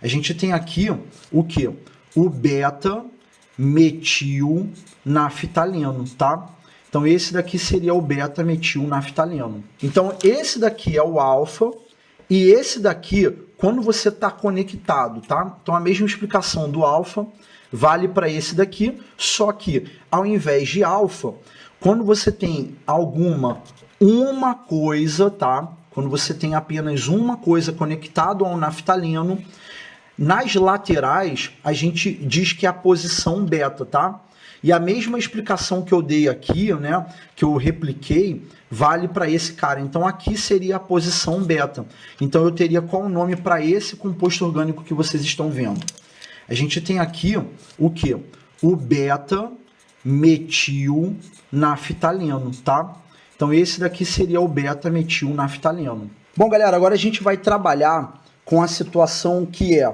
A gente tem aqui o quê? O beta-metilnaftaleno, tá? Então, esse daqui seria o beta-metilnaftaleno. Então, esse daqui é o alfa, e esse daqui, quando você está conectado, tá? Então, a mesma explicação do alfa vale para esse daqui, só que, ao invés de alfa, quando você tem uma coisa, tá? Quando você tem apenas uma coisa conectado ao naftaleno, nas laterais, a gente diz que é a posição beta, tá? E a mesma explicação que eu dei aqui, né, que eu repliquei, vale para esse cara. Então, aqui seria a posição beta. Então, eu teria qual o nome para esse composto orgânico que vocês estão vendo? A gente tem aqui o quê? O beta-metilnaftaleno, tá? Então, esse daqui seria o beta-metilnaftaleno. Bom, galera, agora a gente vai trabalhar com a situação que é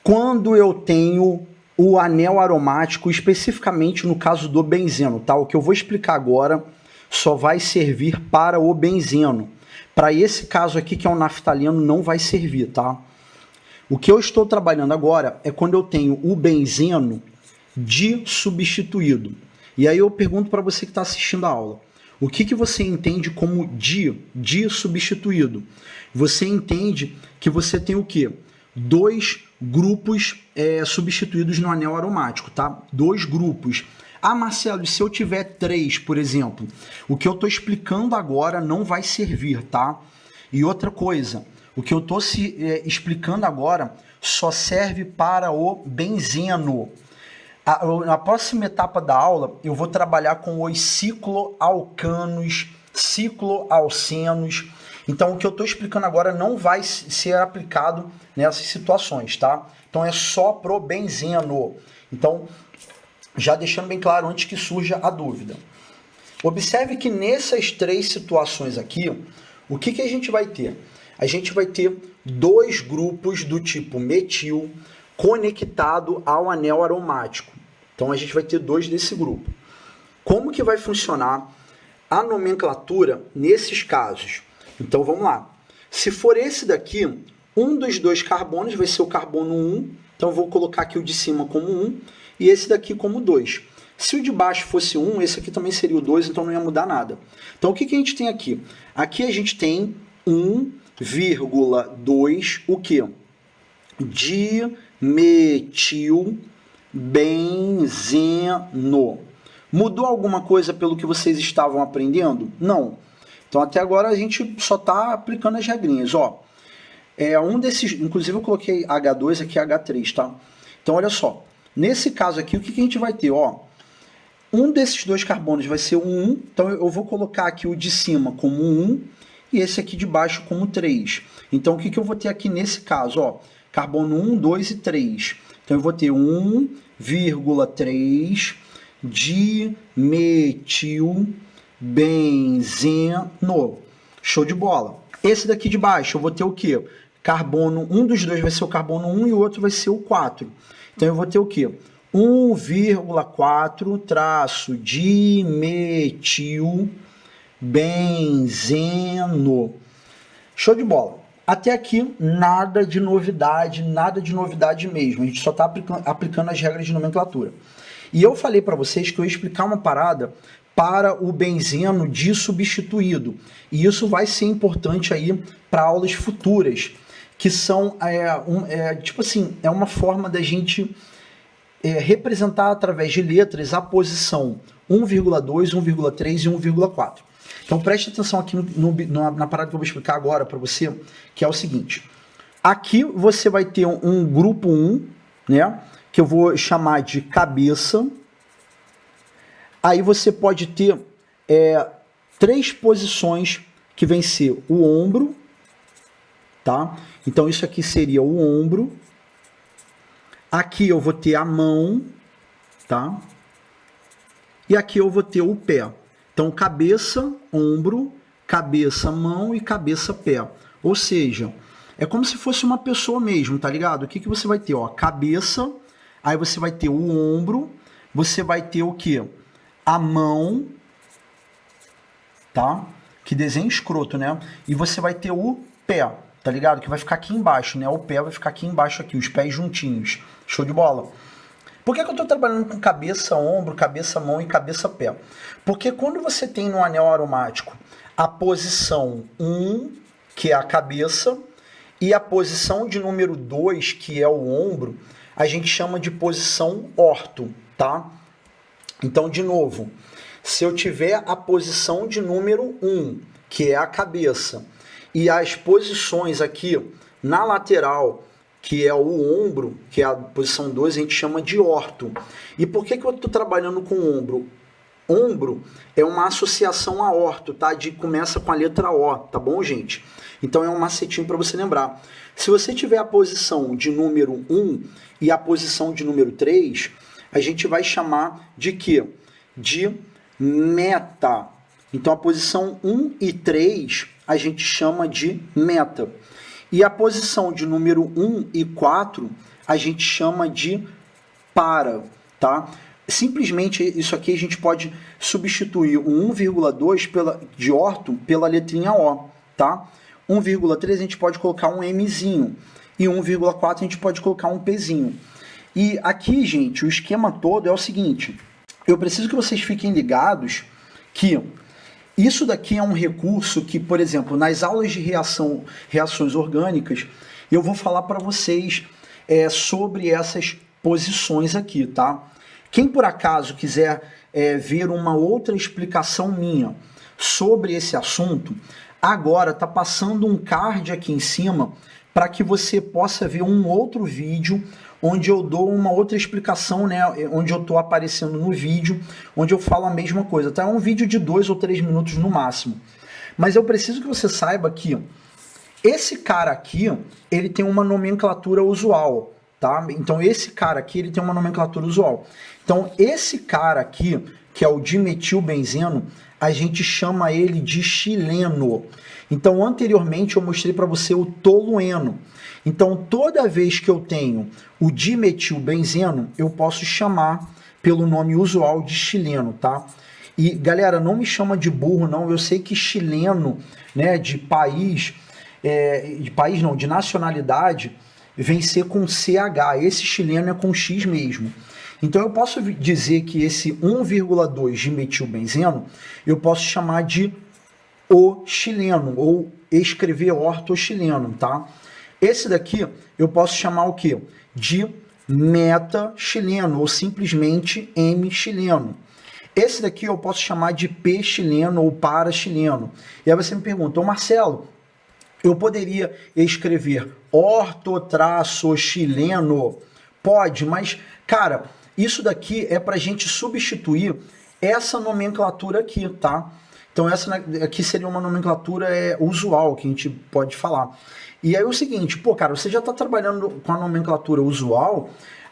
quando eu tenho o anel aromático, especificamente no caso do benzeno, tá? O que eu vou explicar agora só vai servir para o benzeno. Para esse caso aqui, que é o naftaleno, não vai servir, tá? O que eu estou trabalhando agora é quando eu tenho o benzeno disubstituído. E aí eu pergunto para você que está assistindo a aula, o que você entende como disubstituído? Você entende que você tem o quê? Dois grupos substituídos no anel aromático, tá? Dois grupos. Ah, Marcelo, e se eu tiver 3, por exemplo? O que eu estou explicando agora não vai servir, tá? E outra coisa, o que eu estou explicando agora só serve para o benzeno. Na próxima etapa da aula, eu vou trabalhar com os cicloalcanos, cicloalcenos. Então, o que eu estou explicando agora não vai ser aplicado nessas situações, tá? Então, é só pro benzeno. Então, já deixando bem claro antes que surja a dúvida. Observe que nessas 3 situações aqui, o que a gente vai ter? A gente vai ter 2 grupos do tipo metil conectado ao anel aromático. Então, a gente vai ter 2 desse grupo. Como que vai funcionar a nomenclatura nesses casos? Então, vamos lá. Se for esse daqui, um dos 2 carbonos vai ser o carbono 1. Então, eu vou colocar aqui o de cima como 1 e esse daqui como 2. Se o de baixo fosse 1, esse aqui também seria o 2, então não ia mudar nada. Então, o que a gente tem aqui? Aqui a gente tem 1,2, o quê? Dimetilbenzeno. Mudou alguma coisa pelo que vocês estavam aprendendo? Não. Então, até agora a gente só está aplicando as regrinhas. Ó, um desses, inclusive eu coloquei H2 aqui, H3, tá? Então, olha só. Nesse caso aqui, o que a gente vai ter? Ó, um desses 2 carbonos vai ser um 1. Então, eu vou colocar aqui o de cima como 1 e esse aqui de baixo como 3. Então, o que eu vou ter aqui nesse caso? Ó, carbono 1, 2 e 3. Então, eu vou ter 1,3 dimetilbenzeno. Show de bola. Esse daqui de baixo, eu vou ter o quê? carbono, um dos dois vai ser o carbono 1 e o outro vai ser o 4. Então eu vou ter o quê? 1,4 traço dimetil benzeno. Show de bola. Até aqui, nada de novidade mesmo. A gente só está aplicando as regras de nomenclatura. E eu falei para vocês que eu ia explicar uma parada para o benzeno disubstituído. E isso vai ser importante aí para aulas futuras, que são, tipo assim, é uma forma da gente representar através de letras a posição 1,2, 1,3 e 1,4. Então preste atenção aqui na parada que eu vou explicar agora para você, que é o seguinte. Aqui você vai ter um grupo 1, né, que eu vou chamar de cabeça. Aí você pode ter 3 posições que vem ser o ombro, tá? Então isso aqui seria o ombro. Aqui eu vou ter a mão, tá? E aqui eu vou ter o pé. Então, cabeça, ombro, cabeça, mão e cabeça, pé. Ou seja, é como se fosse uma pessoa mesmo, tá ligado? O que que você vai ter? Ó, cabeça, aí você vai ter o ombro, você vai ter o quê? A mão, tá? Que desenho escroto, né? E você vai ter o pé, tá ligado? Que vai ficar aqui embaixo, né? O pé vai ficar aqui embaixo, aqui, os pés juntinhos. Show de bola? Por que eu estou trabalhando com cabeça, ombro, cabeça, mão e cabeça, pé? Porque quando você tem no anel aromático a posição 1, que é a cabeça, e a posição de número 2, que é o ombro, a gente chama de posição orto, tá? Então, de novo, se eu tiver a posição de número 1, que é a cabeça, e as posições aqui na lateral, que é o ombro, que é a posição 2, a gente chama de orto. E por que eu estou trabalhando com ombro? Ombro é uma associação a orto, tá? Começa com a letra O, tá bom, gente? Então é um macetinho para você lembrar. Se você tiver a posição de número 1 e a posição de número 3, a gente vai chamar de quê? De meta. Então a posição 1 e 3 a gente chama de meta. E a posição de número 1 e 4 a gente chama de para, tá? Simplesmente isso aqui a gente pode substituir o 1,2 de orto pela letrinha O, tá? 1,3 a gente pode colocar um Mzinho e 1,4 a gente pode colocar um Pzinho. E aqui, gente, o esquema todo é o seguinte, eu preciso que vocês fiquem ligados que isso daqui é um recurso que, por exemplo, nas aulas de reações orgânicas, eu vou falar para vocês sobre essas posições aqui, tá? Quem por acaso quiser ver uma outra explicação minha sobre esse assunto, agora tá passando um card aqui em cima para que você possa ver um outro vídeo onde eu dou uma outra explicação, né? Onde eu estou aparecendo no vídeo, onde eu falo a mesma coisa. Tá? É um vídeo de 2 ou 3 minutos no máximo. Mas eu preciso que você saiba que esse cara aqui, ele tem uma nomenclatura usual, tá? Então esse cara aqui, ele tem uma nomenclatura usual. Então esse cara aqui, que é o dimetilbenzeno, a gente chama ele de xileno. Então anteriormente eu mostrei para você o tolueno. Então, toda vez que eu tenho o dimetilbenzeno, eu posso chamar pelo nome usual de xileno, tá? E, galera, não me chama de burro, não. Eu sei que xileno, né, de nacionalidade, vem ser com CH. Esse xileno é com X mesmo. Então, eu posso dizer que esse 1,2 dimetilbenzeno, eu posso chamar de o xileno, ou escrever ortoxileno, tá? Esse daqui eu posso chamar o quê? De meta-xileno, ou simplesmente M-xileno. Esse daqui eu posso chamar de P-xileno ou para-xileno. E aí você me pergunta, Marcelo, eu poderia escrever ortotraço-xileno? Pode, mas, cara, isso daqui é para a gente substituir essa nomenclatura aqui, tá? Então essa aqui seria uma nomenclatura usual que a gente pode falar. E aí é o seguinte, pô, cara, você já está trabalhando com a nomenclatura usual,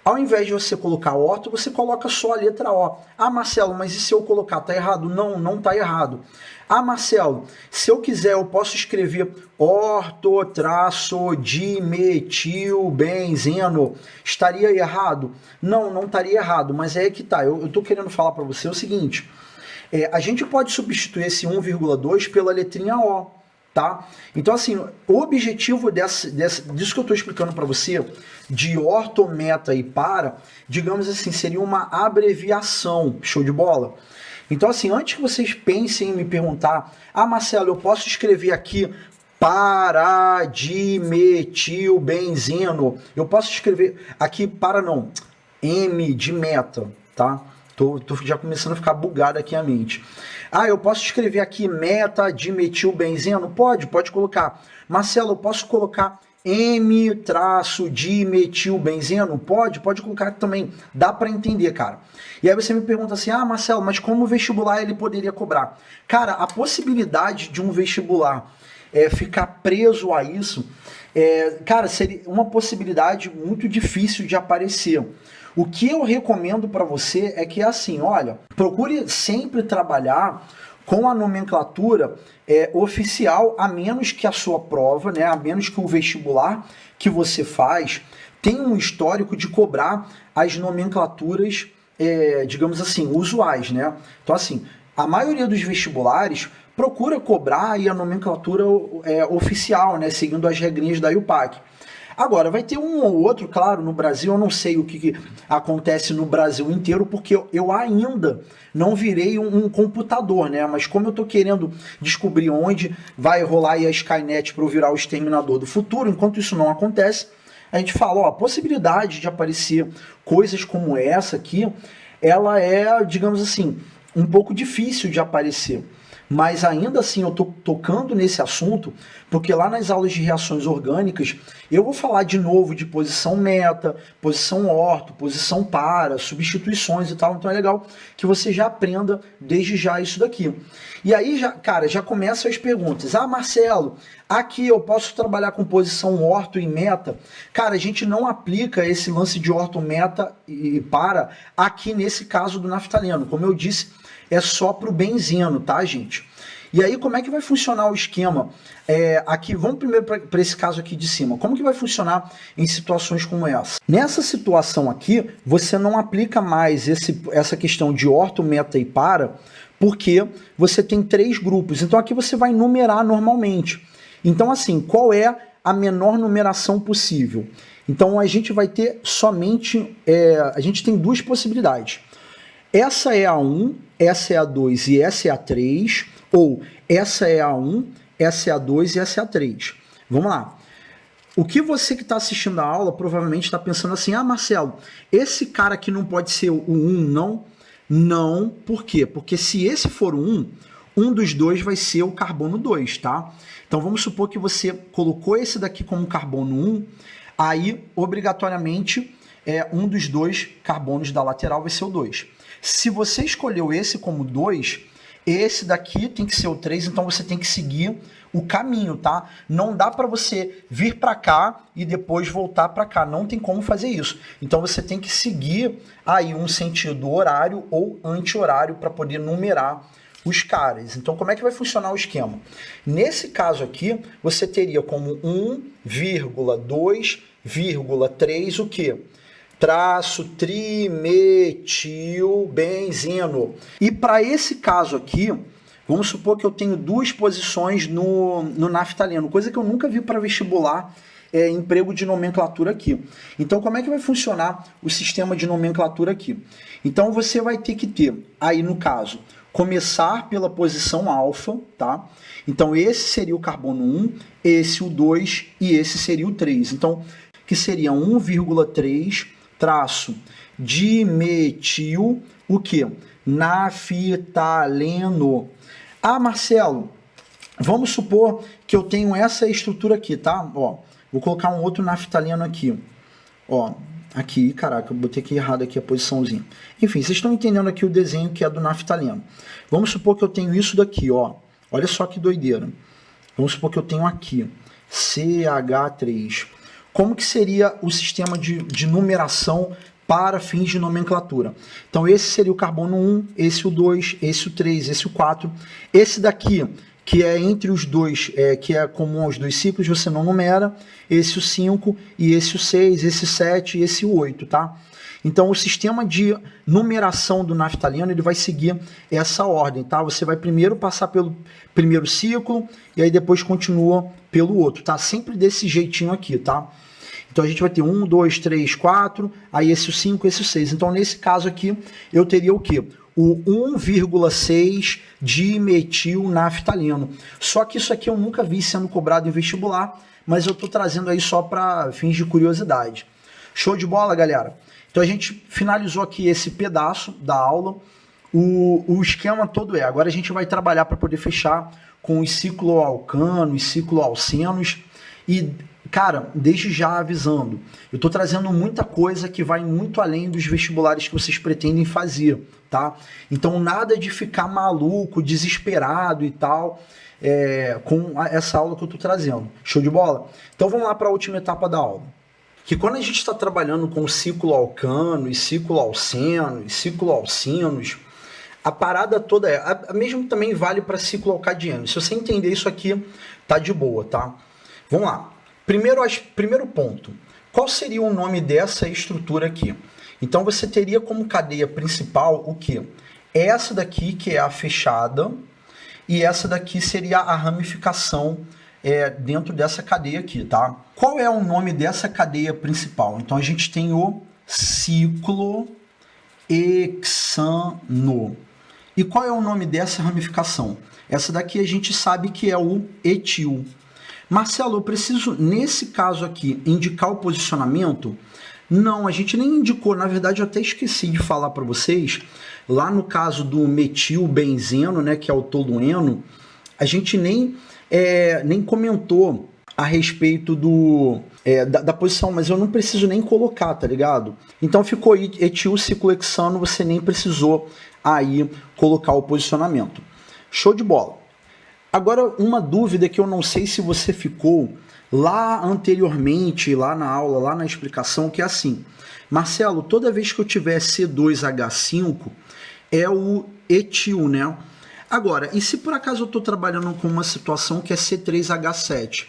Ao invés de você colocar orto, você coloca só a letra O. Ah, Marcelo, mas e se eu colocar? Tá errado? Não, não tá errado. Ah, Marcelo, se eu quiser, eu posso escrever orto-dimetilbenzeno. Estaria errado? Não, não estaria errado, mas é que tá. Eu tô querendo falar para você o seguinte, a gente pode substituir esse 1,2 pela letrinha O, tá? Então, assim, o objetivo disso que eu estou explicando para você, de orto, meta e para, digamos assim, seria uma abreviação, show de bola? Então, assim, antes que vocês pensem em me perguntar, ah, Marcelo, eu posso escrever aqui paradimetilbenzeno, eu posso escrever aqui para não, M de meta, tá? Tô já começando a ficar bugado aqui a mente. Ah, eu posso escrever aqui meta-dimetilbenzeno? Pode colocar. Marcelo, eu posso colocar M-dimetilbenzeno? Pode colocar também. Dá para entender, cara. E aí você me pergunta assim, ah, Marcelo, mas como o vestibular ele poderia cobrar? Cara, a possibilidade de um vestibular ficar preso a isso, cara, seria uma possibilidade muito difícil de aparecer. O que eu recomendo para você é que, assim, olha, procure sempre trabalhar com a nomenclatura oficial, a menos que a sua prova, né, a menos que o vestibular que você faz tenha um histórico de cobrar as nomenclaturas, digamos assim, usuais, né? Então, assim, a maioria dos vestibulares procura cobrar aí a nomenclatura oficial, né, seguindo as regrinhas da IUPAC. Agora, vai ter um ou outro, claro, no Brasil, eu não sei o que acontece no Brasil inteiro, porque eu ainda não virei um computador, né? Mas como eu tô querendo descobrir onde vai rolar aí a Skynet para eu virar o exterminador do futuro, enquanto isso não acontece, a gente fala, ó, a possibilidade de aparecer coisas como essa aqui, ela é, digamos assim, um pouco difícil de aparecer. Mas ainda assim eu estou tocando nesse assunto, porque lá nas aulas de reações orgânicas eu vou falar de novo de posição meta, posição orto, posição para, substituições e tal, então é legal que você já aprenda desde já isso daqui. E aí, já começam as perguntas. Ah, Marcelo, aqui eu posso trabalhar com posição orto e meta? Cara, a gente não aplica esse lance de orto, meta e para aqui nesse caso do naftaleno. Como eu disse, é só para o benzeno, tá, gente? E aí, como é que vai funcionar o esquema? Aqui, vamos primeiro para esse caso aqui de cima. Como que vai funcionar em situações como essa? Nessa situação aqui, você não aplica mais essa questão de orto, meta e para, porque você tem 3 grupos. Então, aqui você vai numerar normalmente. Então, assim, qual é a menor numeração possível? Então, a gente vai ter somente... a gente tem 2 possibilidades. Essa é a 1, essa é a 2 e essa é a 3, ou essa é a 1, essa é a 2 e essa é a 3. Vamos lá. O que você que está assistindo a aula provavelmente está pensando assim, ah, Marcelo, esse cara aqui não pode ser o 1, não? Não, por quê? Porque se esse for o 1, um dos dois vai ser o carbono 2, tá? Então vamos supor que você colocou esse daqui como carbono 1, aí obrigatoriamente um dos 2 carbonos da lateral vai ser o 2. Se você escolheu esse como 2, esse daqui tem que ser o 3, então você tem que seguir o caminho, tá? Não dá para você vir para cá e depois voltar para cá, não tem como fazer isso. Então você tem que seguir aí um sentido horário ou anti-horário para poder numerar os caras. Então como é que vai funcionar o esquema? Nesse caso aqui, você teria como 1,2,3 o quê? Traço trimetilbenzeno. E para esse caso aqui, vamos supor que eu tenho 2 posições no naftaleno, coisa que eu nunca vi para vestibular, emprego de nomenclatura aqui. Então, como é que vai funcionar o sistema de nomenclatura aqui? Então, você vai ter que ter, aí no caso, começar pela posição alfa, tá? Então, esse seria o carbono 1, esse o 2 e esse seria o 3. Então, que seria 1,3 traço dimetil, o que? Naftaleno. Ah, Marcelo, vamos supor que eu tenho essa estrutura aqui, tá? Ó, vou colocar um outro naftaleno aqui. Ó, aqui, caraca, eu botei aqui errado aqui a posiçãozinha. Enfim, vocês estão entendendo aqui o desenho que é do naftaleno. Vamos supor que eu tenho isso daqui, ó. Olha só que doideira. Vamos supor que eu tenho aqui CH3. Como que seria o sistema de numeração para fins de nomenclatura. Então esse seria o carbono 1, esse o 2, esse o 3, esse o 4. Esse daqui, que é entre os dois, que é comum aos dois ciclos, você não numera. Esse o 5, e esse o 6, esse o 7 e esse o 8, tá? Então o sistema de numeração do naftaleno, ele vai seguir essa ordem, tá? Você vai primeiro passar pelo primeiro ciclo, e aí depois continua pelo outro, tá? Sempre desse jeitinho aqui, tá? Então a gente vai ter 1, 2, 3, 4, aí esse o 5, esse o 6. Então nesse caso aqui, eu teria o quê? O 1,6 dimetilnaftaleno. Só que isso aqui eu nunca vi sendo cobrado em vestibular, mas eu estou trazendo aí só para fins de curiosidade. Show de bola, galera? Então a gente finalizou aqui esse pedaço da aula. O esquema todo agora a gente vai trabalhar para poder fechar com os cicloalcanos, cicloalcenos e, cara, desde já avisando, eu estou trazendo muita coisa que vai muito além dos vestibulares que vocês pretendem fazer, tá? Então nada de ficar maluco, desesperado e tal, com essa aula que eu estou trazendo. Show de bola? Então vamos lá para a última etapa da aula. Que quando a gente está trabalhando com cicloalcanos, cicloalcenos, cicloalcinos, a parada toda a mesmo também vale para cicloalcadianos. Se você entender isso aqui, tá de boa, tá? Vamos lá. Primeiro ponto. Qual seria o nome dessa estrutura aqui? Então você teria como cadeia principal o quê? Essa daqui, que é a fechada, e essa daqui seria a ramificação dentro dessa cadeia aqui, tá? Qual é o nome dessa cadeia principal? Então a gente tem o ciclohexano. E qual é o nome dessa ramificação? Essa daqui a gente sabe que é o etil. Marcelo, eu preciso, nesse caso aqui, indicar o posicionamento? Não, a gente nem indicou. Na verdade, eu até esqueci de falar para vocês. Lá no caso do metilbenzeno, né, que é o tolueno, a gente nem comentou a respeito da posição, mas eu não preciso nem colocar, tá ligado? Então ficou aí etilciclohexano, você nem precisou aí colocar o posicionamento. Show de bola. Agora, uma dúvida que eu não sei se você ficou lá anteriormente, lá na aula, lá na explicação, que é assim: Marcelo, toda vez que eu tiver C2H5, é o etil, né? Agora, e se por acaso eu estou trabalhando com uma situação que é C3H7?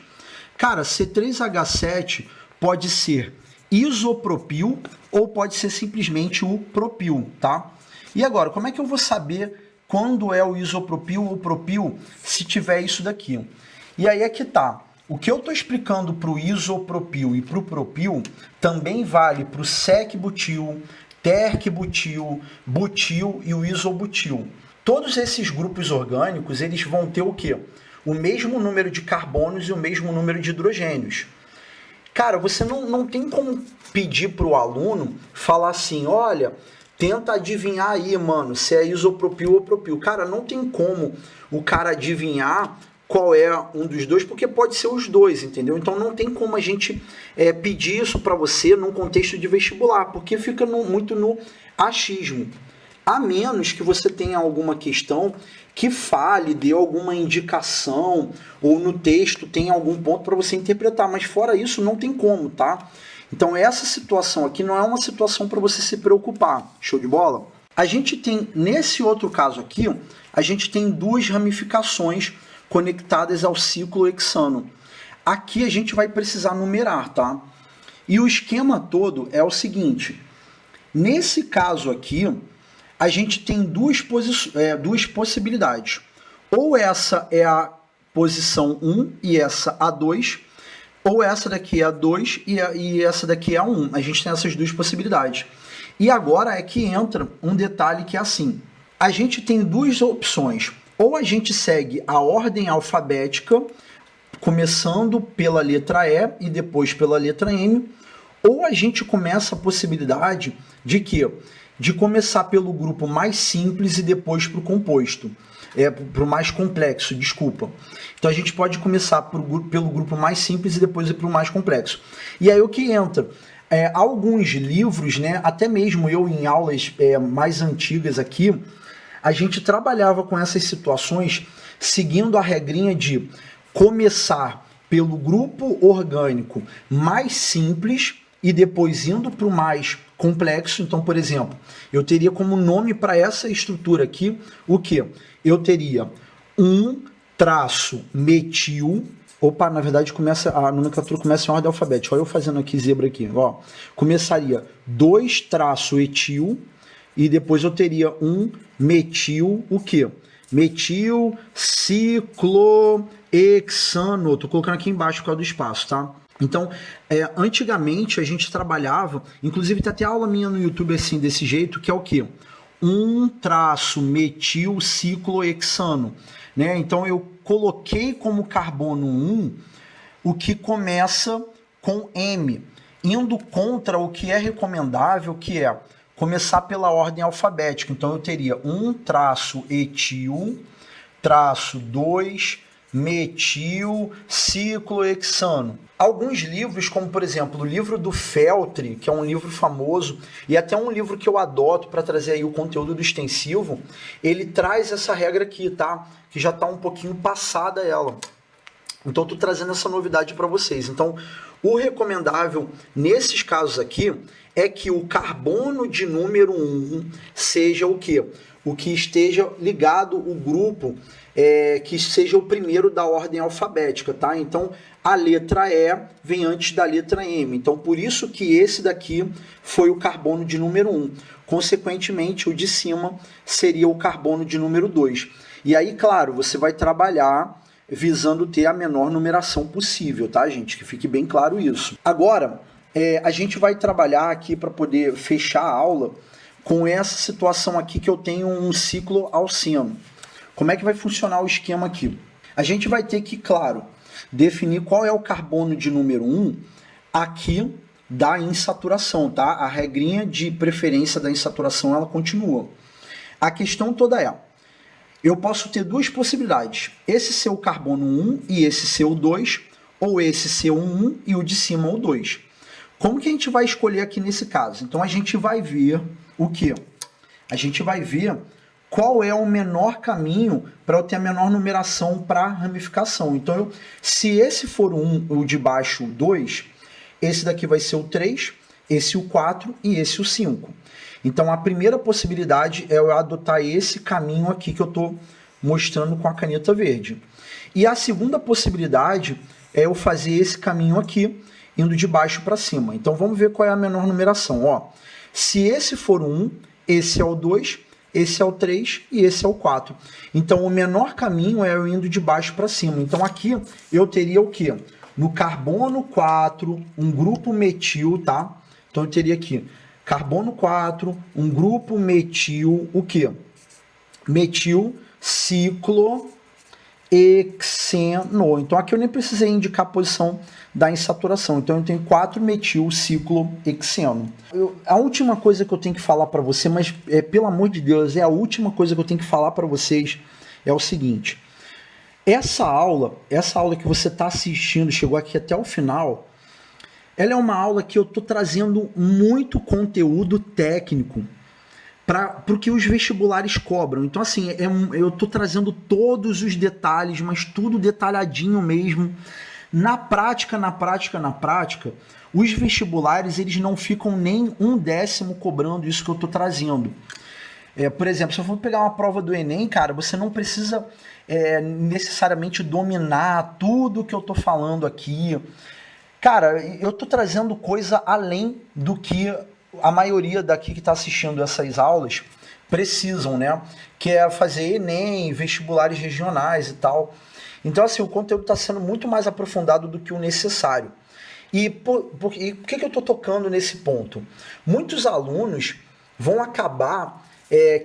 Cara, C3H7 pode ser isopropil ou pode ser simplesmente o propil, tá? E agora, como é que eu vou saber quando é o isopropil ou propil se tiver isso daqui? E aí é que tá. O que eu estou explicando para o isopropil e para o propil também vale para o sec-butil, terc-butil, butil e o isobutil. Todos esses grupos orgânicos, eles vão ter o quê? O mesmo número de carbonos e o mesmo número de hidrogênios. Cara, você não tem como pedir para o aluno falar assim, olha, tenta adivinhar aí, mano, se é isopropil ou propil. Cara, não tem como o cara adivinhar qual é um dos dois, porque pode ser os dois, entendeu? Então não tem como a gente pedir isso para você num contexto de vestibular, porque fica muito no achismo. A menos que você tenha alguma questão que fale, dê alguma indicação, ou no texto tenha algum ponto para você interpretar, mas fora isso não tem como, tá? Então essa situação aqui não é uma situação para você se preocupar, show de bola? A gente tem, nesse outro caso aqui, a gente tem duas ramificações conectadas ao ciclohexano. Aqui a gente vai precisar numerar, tá? E o esquema todo é o seguinte, nesse caso aqui, a gente tem duas possibilidades. Ou essa é a posição 1 e essa a 2, ou essa daqui é a 2 e essa daqui é a 1. A gente tem essas duas possibilidades. E agora é que entra um detalhe que é assim. A gente tem duas opções. Ou a gente segue a ordem alfabética, começando pela letra E e depois pela letra M, ou a gente começa a possibilidade de quê? De começar pelo grupo mais simples e depois para o composto. Para o mais complexo, desculpa. Então a gente pode começar pelo grupo mais simples e depois ir para o mais complexo. E aí o que entra? Alguns livros, né, até mesmo eu em aulas mais antigas aqui, a gente trabalhava com essas situações seguindo a regrinha de começar pelo grupo orgânico mais simples e depois indo para o mais complexo. Então, por exemplo, eu teria como nome para essa estrutura aqui o quê? Eu teria 1-metil. Opa, na verdade a nomenclatura começa em ordem alfabética. Olha eu fazendo aqui zebra aqui, ó. Começaria 2-etil e depois eu teria 1-metil, o quê? Metil ciclohexano. Tô colocando aqui embaixo por causa do espaço, tá? Então, antigamente a gente trabalhava, inclusive tem até aula minha no YouTube assim, desse jeito, que é o quê? 1-metil ciclohexano, né? Então eu coloquei como carbono 1 o que começa com M, indo contra o que é recomendável, que é começar pela ordem alfabética. Então eu teria 1-etil, 2-metil ciclohexano. Alguns livros, como por exemplo o livro do Feltri, que é um livro famoso, e até um livro que eu adoto para trazer aí o conteúdo do extensivo, ele traz essa regra aqui, tá? Que já está um pouquinho passada ela. Então eu tô trazendo essa novidade para vocês. Então, o recomendável nesses casos aqui é que o carbono de número 1 seja o quê? O que esteja ligado, o grupo, que seja o primeiro da ordem alfabética, tá? Então, a letra E vem antes da letra M. Então, por isso que esse daqui foi o carbono de número 1. Consequentemente, o de cima seria o carbono de número 2. E aí, claro, você vai trabalhar visando ter a menor numeração possível, tá, gente? Que fique bem claro isso. Agora, a gente vai trabalhar aqui para poder fechar a aula com essa situação aqui que eu tenho um ciclo alceno. Como é que vai funcionar o esquema aqui? A gente vai ter que, claro, definir qual é o carbono de número 1 aqui da insaturação, tá? A regrinha de preferência da insaturação, ela continua. A questão toda é, eu posso ter duas possibilidades, esse ser o carbono 1 e esse ser o 2, ou esse ser o 1 e o de cima o 2. Como que a gente vai escolher aqui nesse caso? Então a gente vai ver o quê? A gente vai ver qual é o menor caminho para eu ter a menor numeração para ramificação. Então, se esse for o 1, o de baixo o 2, esse daqui vai ser o 3, esse o 4 e esse o 5. Então, a primeira possibilidade é eu adotar esse caminho aqui que eu estou mostrando com a caneta verde. E a segunda possibilidade é eu fazer esse caminho aqui, indo de baixo para cima. Então, vamos ver qual é a menor numeração. Ó, se esse for o 1, esse é o 2, esse é o 3 e esse é o 4. Então, o menor caminho é eu indo de baixo para cima. Então, aqui eu teria o quê? No carbono 4, um grupo metil, tá? Então, eu teria aqui carbono 4, um grupo metil, o quê? Metil ciclohexeno. Então, aqui eu nem precisei indicar a posição da insaturação. Então, eu tenho 4-metil ciclohexeno. A última coisa que eu tenho que falar para você, mas pelo amor de Deus, a última coisa que eu tenho que falar para vocês é o seguinte. Essa aula que você está assistindo, chegou aqui até o final, ela é uma aula que eu estou trazendo muito conteúdo técnico para o que os vestibulares cobram. Então, assim, eu estou trazendo todos os detalhes, mas tudo detalhadinho mesmo. Na prática, os vestibulares eles não ficam nem 1/10 cobrando isso que eu estou trazendo. Por exemplo, se eu for pegar uma prova do Enem, cara, você não precisa necessariamente dominar tudo que eu estou falando aqui. Cara, eu estou trazendo coisa além do que a maioria daqui que está assistindo essas aulas precisam, né? Que é fazer Enem, vestibulares regionais e tal. Então, assim, o conteúdo está sendo muito mais aprofundado do que o necessário. E por que eu estou tocando nesse ponto? Muitos alunos vão acabar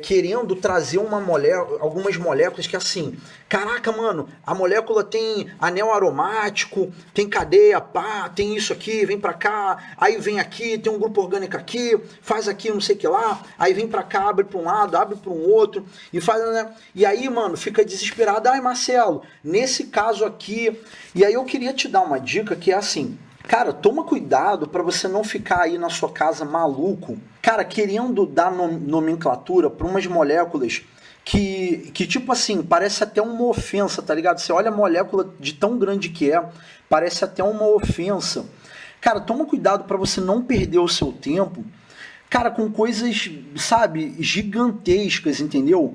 querendo trazer algumas moléculas que assim, caraca, mano, a molécula tem anel aromático, tem cadeia, pá, tem isso aqui, vem pra cá, aí vem aqui, tem um grupo orgânico aqui, faz aqui não sei o que lá, aí vem pra cá, abre pra um lado, abre pra um outro, e faz, né? E aí, mano, fica desesperado, ai, Marcelo, nesse caso aqui, e aí eu queria te dar uma dica que é assim, cara, toma cuidado para você não ficar aí na sua casa maluco, cara, querendo dar nomenclatura para umas moléculas que tipo assim, parece até uma ofensa, tá ligado? Você olha a molécula de tão grande que parece até uma ofensa. Cara, toma cuidado para você não perder o seu tempo cara, com coisas, sabe, gigantescas, entendeu?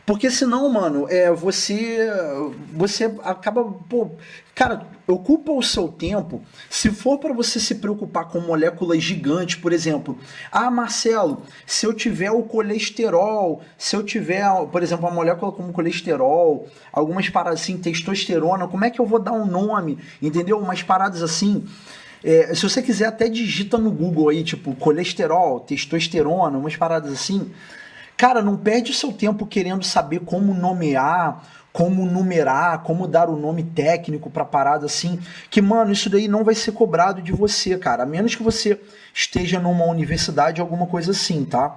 Porque senão, mano, você acaba, pô, cara, ocupa o seu tempo. Se for para você se preocupar com moléculas gigantes, por exemplo, Marcelo, se eu tiver o colesterol, se eu tiver, por exemplo, uma molécula como colesterol, algumas paradas assim, testosterona, como é que eu vou dar um nome, entendeu? Umas paradas assim. Se você quiser, até digita no Google aí, tipo, colesterol, testosterona, umas paradas assim. Cara, não perde o seu tempo querendo saber como nomear, como numerar, como dar o nome técnico pra parada assim, que, mano, isso daí não vai ser cobrado de você, cara, a menos que você esteja numa universidade, alguma coisa assim, tá?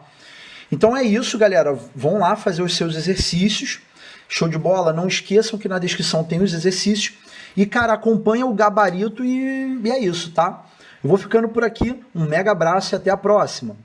Então é isso, galera, vão lá fazer os seus exercícios, show de bola, não esqueçam que na descrição tem os exercícios, e, cara, acompanha o gabarito e é isso, tá? Eu vou ficando por aqui, um mega abraço e até a próxima.